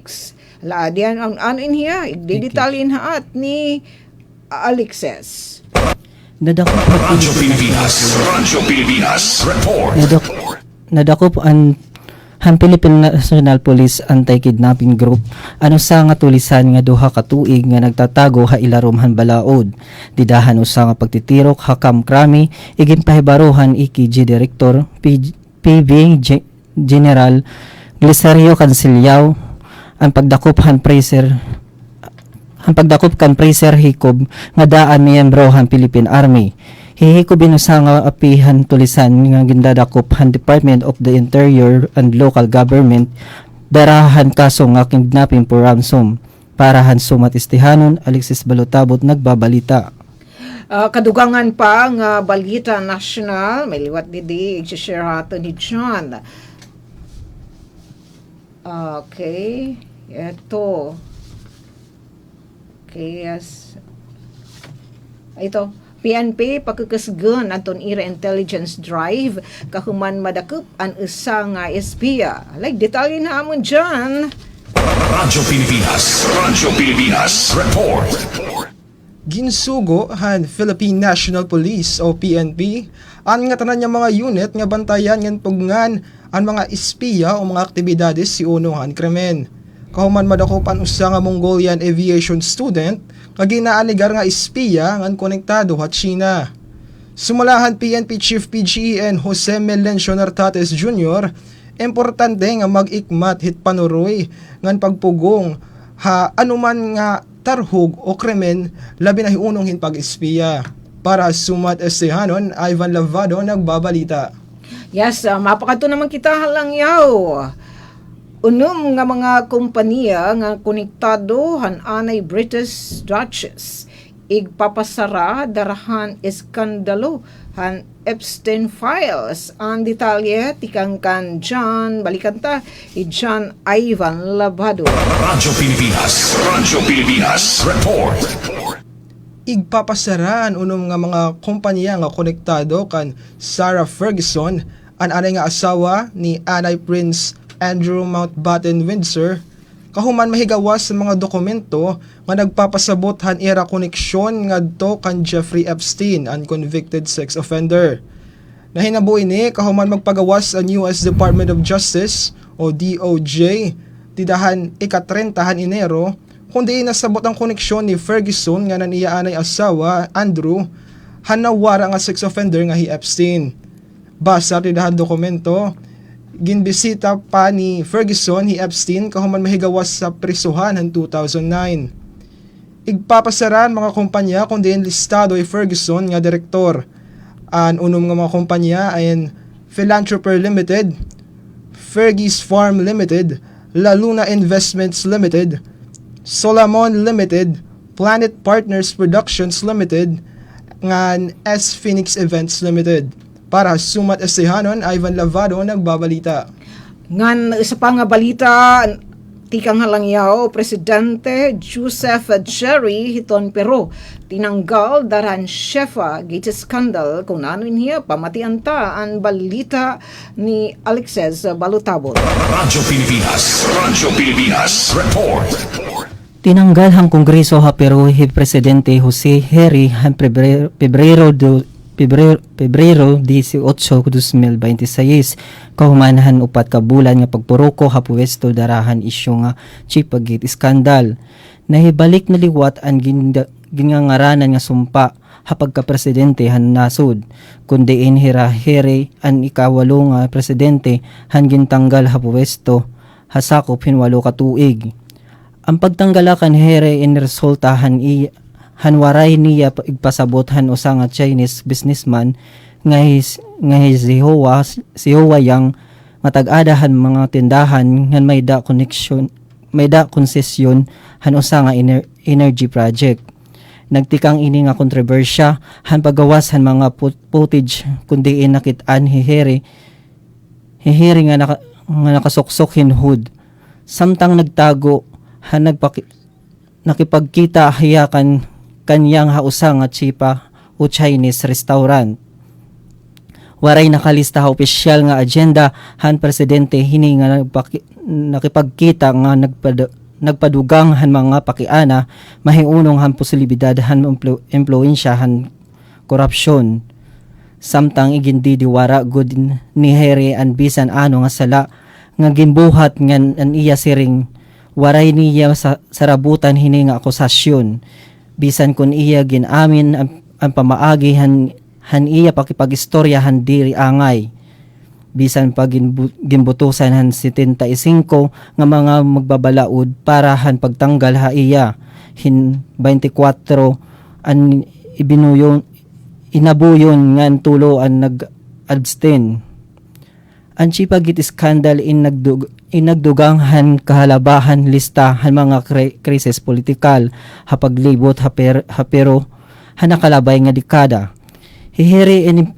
la diyan ang ano niya igdidetalyin haat ni Alexis. Nadakop Radyo Pilipinas. Radyo Pilipinas. Report. nadakop ang Philippine National Police Anti-Kidnapping Group ano sa nga tulisan nga duha ka tuig nga nagtatago ha ilarom han balaod. Didahan usa nga pagtitirok hakam krami igin pahibaruhan IKG Director PB General Glicerio Cancillao ang pagdakop kan Fraser Hikob nga daan miyembro han Philippine Army. Hihiko binusa nga apihan tulisan nga gindadakop han Department of the Interior and Local Government darahan kaso nga kidnapping for ransom. Para han sumatistihanon Alexis Balutabot nagbabalita. Kadugangan pa nga balita national may liwat didi i-share hato ni John. Okay, eto. Okay, yes. Ito. PNP pagkakasgan aton ira intelligence drive kahuman madakop ang isa nga espiya. Like detalye na amon dyan. Radyo Pilipinas. Radyo Pilipinas. Report. Ginsugo han Philippine National Police o PNP ang nga tanan niya mga unit nga bantayan ngan pugngan ang mga espiya o mga aktibidades si uno han krimen. Kahuman madakopan usa nga Mongolian aviation student nga ginaanigar nga espiya ngan konektado hat China. Sumalahan PNP Chief PGEN Jose Melencio Nartates Jr. importante nga mag-ikmat hit panuroy ngan pagpugong ha anuman nga tarhog o krimen labi na hiunong hin pag-espiya. Para sumat estehanon, Ivan Lavado nagbabalita. Yes, mapakato naman kita halang yaw. Unom nga mga kompanya nga konektado han anay British Duchess igpapasara darahan iskandalo han Epstein Files. Ang detalye tikang kan John balikanta John Ivan Labado. Radyo Pilipinas. Radyo Pilipinas. Report. Igpapasaraan unom nga mga kompanya nga konektado kan Sarah Ferguson, ang anay nga asawa ni Anay Prince Andrew Mountbatten Windsor, kahuman mahigawas sa mga dokumento nga nagpapasabot han ira koneksyon ngadto kan Jeffrey Epstein, ang convicted sex offender. Nahinabuhi ni kahuman magpagawas ang US Department of Justice o DOJ tidahan ika-30 Enero kundi nasabot ang koneksyon ni Ferguson nga naniyaan ay asawa Andrew hanawara nga sex offender nga hi Epstein. Basa tidahan dokumento ginbisita pa ni Ferguson hi Epstein kahuman mahigawas sa prisuhan han 2009. Igpapasaran mga kumpanya kundi listado ay Ferguson nga direktor. Ang unom nga mga kumpanya ay Philanthropy Limited, Fergie's Farm Limited, La Luna Investments Limited, Solomon Limited, Planet Partners Productions Limited, ngan S Phoenix Events Limited. Para sumat estehanon, Ivan Lavado nagbabalita. Ngan isa pa nga balita tikang halangyaw Presidente Joseph Jerry hiton Peru tinanggal daran shefa gate scandal kung ano niya pamatian ta ang balita ni Alexis Balutabot. Radyo Pilipinas. Radyo Pilipinas. Report. Tinanggal hang Kongreso ha Peru hi Presidente Jose Heri han Pebrero 18, 2026 kahumanahan upat ka bulan nga pagpuruko ha puwesto darahan isyu nga Chipagate Scandal. Nahibalik na liwat ang gingangaranan nga sumpa ha pagka-presidente han nasud kundi inhirahere ang ikawalo nga presidente han gintanggal ha puwesto ha sakop hinwalo ka tuig. Ang pagtanggalakan here in resultahan hanwaray niya igpasabot han usa nga Chinese businessman nga si Hoa Yang matag-adahan mga tindahan nga may da connection may da konsesyon han usa nga energy project. Nagtikang ini nga kontrobersya han pagawas han mga footage kundi nakit-an hihiri nga nakasuksok hinhud. Samtang nagtago han nakipagkita hiyakan kanyang hausa nga tsipa o Chinese restaurant. Waray nakalista ha opisyal nga agenda han presidente hini nga nakipagkita nga nagpadugang han mga pakiana mahiunong han posibilidad han impluensya han korupsyon. Samtang igindidiwara gud ni Harry an bisan ano nga sala nga ginbuhat ngan an iya siring waray niya sa sarabutan hini nga akusasyon. Bisan kun iya ginamin ang pamaagi han iya pakipagistorya han diri angay. Bisan pag ginbutusan han 75 nga mga magbabalaod para han pagtanggal ha iya hin 24 an inabuyon ngan tulo an nag-abstain. Ang chipagit skandal inagdugang han kahalabahan lista han mga krisis politikal hapaglibot hapero han nakalabay nga dekada. Hihiri in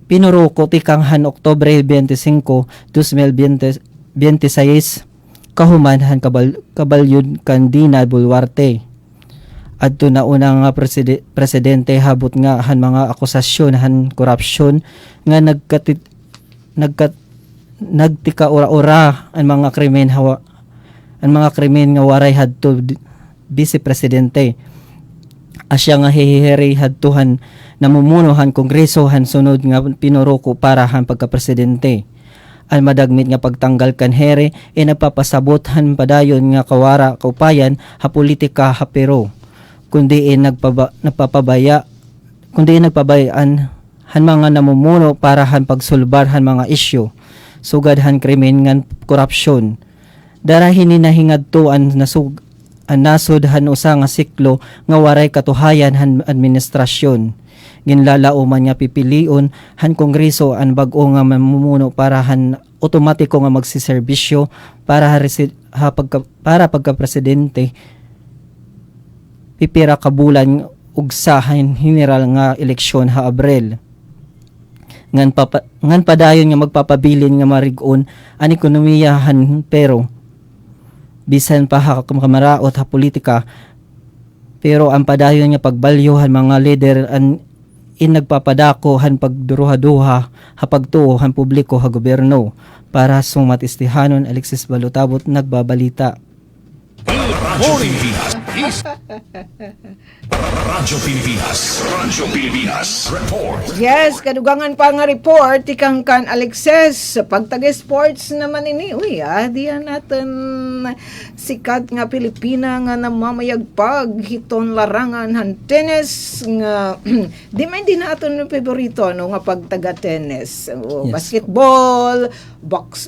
pinuruko tikang han Oktubre 25, 2026 kahuman han kabalyod kandina Boluarte. Adto na una nga presidente habot nga han mga akusasyon han korupsyon nga nagtika ora-ora ang mga krimen nga waray hadto vice presidente. Asya nga hihiri hadtuhan namumunuhan kongreso han sunod nga pinuruko para han pagka-presidente. Ang madagmit nga pagtanggal kan Here nagpapasabot han padayon nga kawara kaupayan ha politika ha Peru. Kundi nagpapabayaan han mga namumuno para han pagsulbar han mga isyu. Sugad han krimen ngan korupsyon. Darahin ni nahingadto an nasod han usa nga siklo nga waray katuhayan han administrasyon. Ginlalauman nga pipilion han kongreso an bag-o nga mamumuno para han otomatiko nga magsiserbisyo para pagka-presidente pipira kabulan ugsa han general nga eleksyon ha Abril. Ngan padayon nga magpapabilin nga marig-on an ekonomiya han pero bisan pa ha kamaraot ha politika pero ang padayon nga pagbalyohan mga leader an nagpapadako han pagduruha-duha ha pagtuo han publiko ha gobyerno. Para sumatistihanon Alexis Balutabot nagbabalita. Radyo Pilipinas report. Yes, kadugangan pa nga report ikang kan Alexis pag taga-sports naman ini. Uy, diyan natin sikat nga Pilipina nga namamayagpag hiton larangan han tennis nga di man din natin yung favorito no nga pag taga-tennis. Yes. Basketball,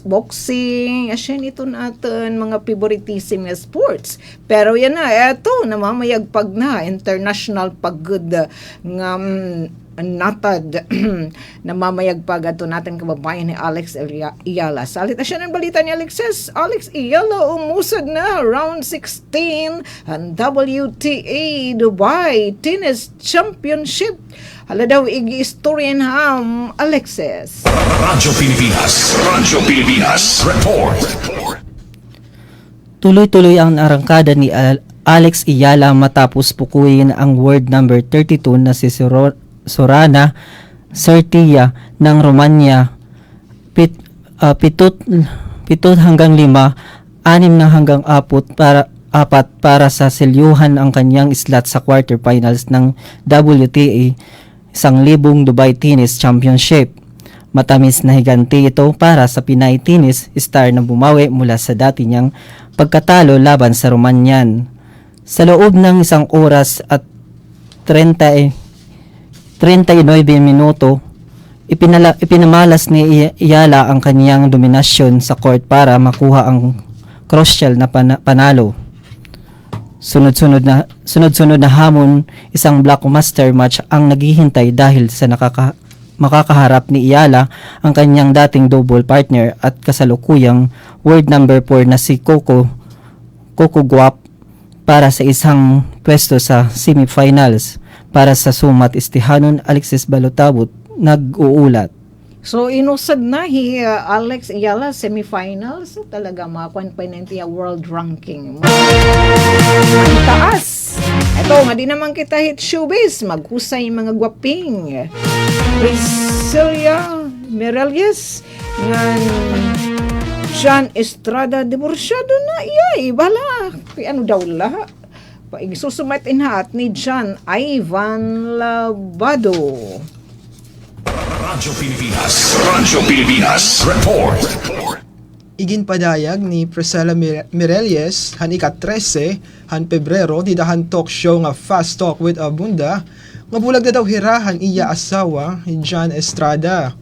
boxing, asya nito natin mga favoritism na sports. Pero yan na, eto, namamayagpag na, international pagod nga natad namamayagpag ato natin kababayan ni Alex Iyala. Salit na siya ng balita ni Alexis. Alex Iyala umusad na round 16 ang WTA Dubai Tennis Championship. Hala daw igi-istoryan ham Alexis. Radyo Pilipinas report. Tuloy-tuloy ang arangkada ni Alex Iyala matapos pukuin ang world number 32 na si Sorana Cîrtea ng Romania 7-5, 6 hanggang 4 para sa selyuhan ang kanyang slot sa quarterfinals ng WTA 1,000 Dubai Tennis Championship. Matamis na higanti ito para sa Pinay tennis star na bumawi mula sa dati niyang pagkatalo laban sa Romanian. Sa loob ng 1 oras at 39 minuto, ipinamalas ni Iyala ang kaniyang dominasyon sa court para makuha ang crucial na panalo. Sunod-sunod na hamon, isang blockbuster match ang naghihintay dahil sa makakaharap ni Iyala ang kanyang dating double partner at kasalukuyang world number 4 na si Coco kukugwap para sa isang pwesto sa semifinals para sa sumat istihanon Alexis Balotabut nag-uulat. So, inusad na Alex Ayala semifinals. So, talaga makakuan pa niya world ranking. Ang taas. Ito, nga di naman kita hit showbiz. Maghusay mga gwaping. Priscilla Miralles. Ngan John Estrada divorsyado na. Iyay, bala. Kaya ano daw la? Isusumat inhat ni John Ivan Labado. Radyo Pilipinas. Report. Iginpadayag ni Priscilla Miralles han ika-13 han Pebrero didahan talk show nga Fast Talk with Abunda nga bulag na daw hirahan iya asawa ni John Estrada.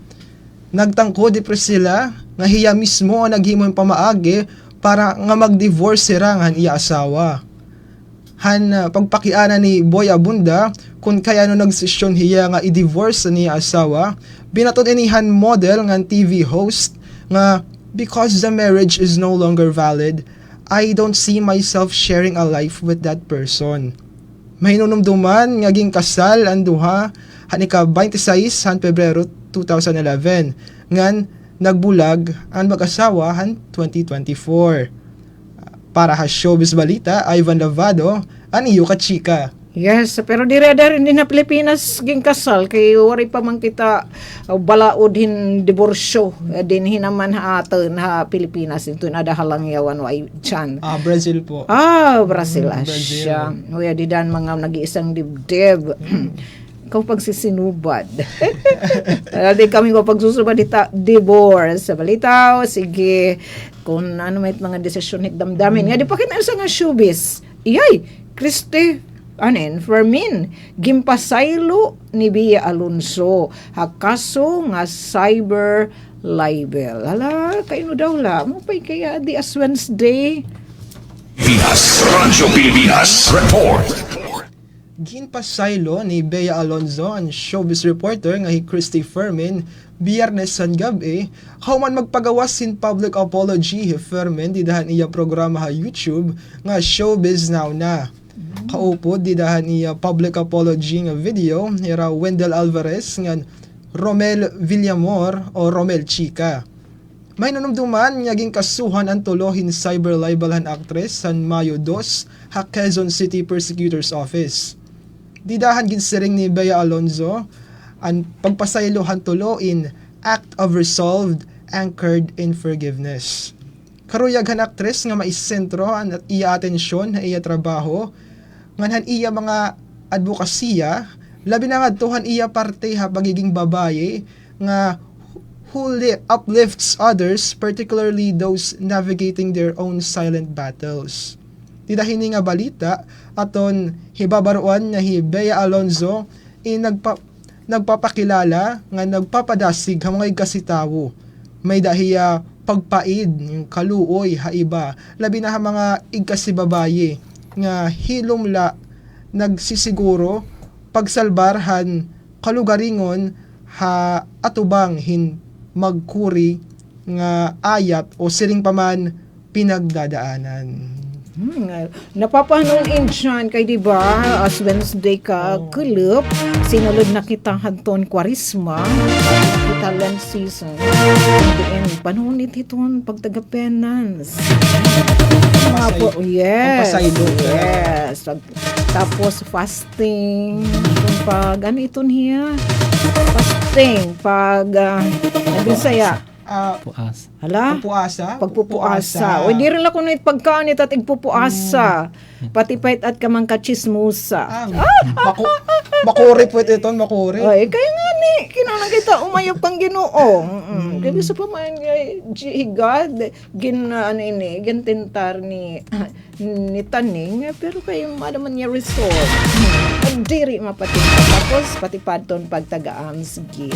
Nagtangko di Priscilla nga hiya mismo ang naghimong pamaagi para nga mag-divorce sirang han iya asawa. Pagpakiana ni Boy Abunda kung kaya no nagsisyon hiya nga i-divorce ni asawa, binaton inihan model nga TV host nga because the marriage is no longer valid, I don't see myself sharing a life with that person. Mahinunumduman ngaging kasal ang duha hanika 26 han Pebrero 2011 ngan nagbulag ang mag-asawa han 2024. Para ha Showbiz Balita, Ivan Lavado, aniyo ka chika. Yes, pero dire-dire rin din na Pilipinas ging kasal kay wari pa man kita balaod hin diborsyo din hinaman ha aton ha Pilipinas ito na dahalang yawan wa chan. Brazil po. Brazil Brazil. Asya. Uya di dan mga nag-iisang dibdib. Ikaw pagsisinubad. Di kami ko pagsusubad dita divorce sa balita o sige kung ano may mga desisyon higdamdamin nga di pa kinasa nga showbiz. Iyay, Christy Fermin, gimpasaylo ni Bia Alonso, hakaso nga cyber libel. Hala, kayo daw la, mo pa'y kaya di as Wednesday. Radyo Pilipinas. Report. Ginpasaylo ni Bea Alonzo ang showbiz reporter nga si Christy Fermin Biyernes san gabi human magpagawas sin public apology si Fermin didahan iya programa sa YouTube nga Showbiz Now na. Kaupod didahan iya public apology nga video ni Wendell Alvarez nga Romel Villamor o Romel Chica. May nanumduman ngaging kasuhan ang tulohin cyber libel han actress san Mayo 2 ha Quezon City Prosecutor's Office. Didahan ginsiring ni Bea Alonzo ang pagpasaylohan tulo in act of resolved anchored in forgiveness. Karuyaghan actress nga maisentro ang iya atensyon na iya trabaho nganhan iya mga advokasya labi na nga tuhan iya parte ha pagiging babaye nga who uplifts others, particularly those navigating their own silent battles. Didahini nga balita aton hibabaruan na hi Bea Alonzo nagpapakilala nga nagpapadasig hamangay kasitawo. May dahiya pagpaid yung kaluoy ha iba labi na ha mga igkasibabaye nga hilumla nagsisiguro pagsalbarhan kalugaringon ha atubang hin magkuri nga ayat o siring paman pinagdadaanan. Napapanon in dyan kay diba as Wednesday ka kulop sinulod na kita hanton kwarisma kita land season and panahon ititon pagtagapenans yes tapos fasting pag ano iton hiya fasting pag Bisaya Puas. hala? Pagpupuasa. O, di rin ako na pagkaanit at igpupuasa. Pati pait at kamang kachismusa. Makuri po ito, makuri. Ay, kaya nga ni, kinanang kita umayop kang ginoo. Kaya sa pamahan God, gintintar ni Taning, pero kayo madaman niya resort. Diri mapatinta. Tapos, pati padton pagtagaan, sige.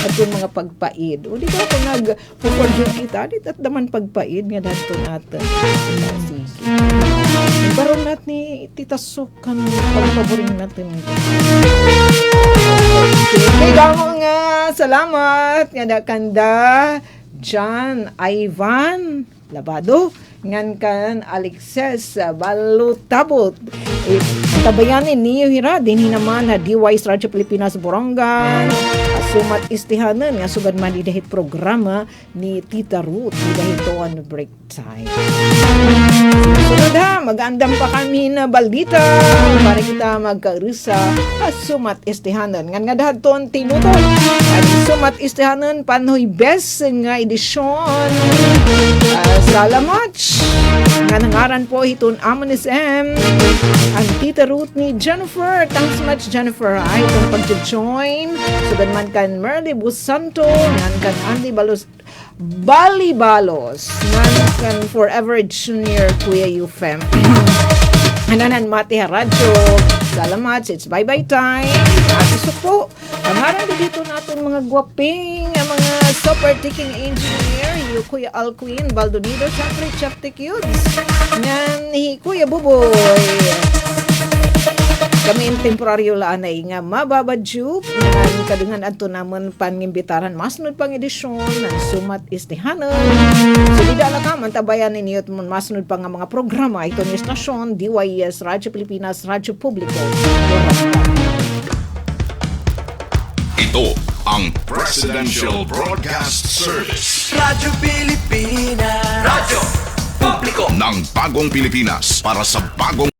At yung mga pagpaid. O, di ba kung nag-forward kita, di at naman pagpaid nga dato natin. Sige. Baron natin ni Tita Sok kan pagpaboring natin. Okay, damo nga. Salamat. Nga kanda John Ivan Labado. ngan kan Alexis Balutabot. Tabayanin niyo hira din hinaman na DY Radyo Pilipinas Borongan sumat istihanan nga sugad man dahit programa ni Tita Ruth dahil to on break time. Sunod ha, mag-andam pa kami na baldita para kita magkarusa sumat istihanan. Nga dahaton tinuto at sumat istihanan panoy best nga edisyon. Salamat! Nga nangaran po itong Amonis M ang Tita Ruth ni Jennifer. Thanks much Jennifer ay itong pag-join. Sugad man kan Merly Busanto, ngan kan Andy Balibalos, ngan kan Forever Junior Kuya Yufem. Hananan Mati Radyo. Salamat. It's bye-bye time. At iso po, pangaran dito natin mga gwaping, mga super ticking engineer, yung Kuya Alquin, Baldonido, syempre Chef Tikyuds, ngan ni Kuya Buboy. Kami in temporaryo laan ay nga mababadyo ng kadungan ato naman pangimbitaran masnod pang edisyon ng Sumat Istihanan. So di dala ka mantabayan ninyo at masnod pa nga mga programa ito ni Stasyon DYS Radyo Pilipinas Radyo Publiko. Ito ang Presidential Broadcast Service Radyo Pilipinas, Radyo Publiko ng Bagong Pilipinas para sa bagong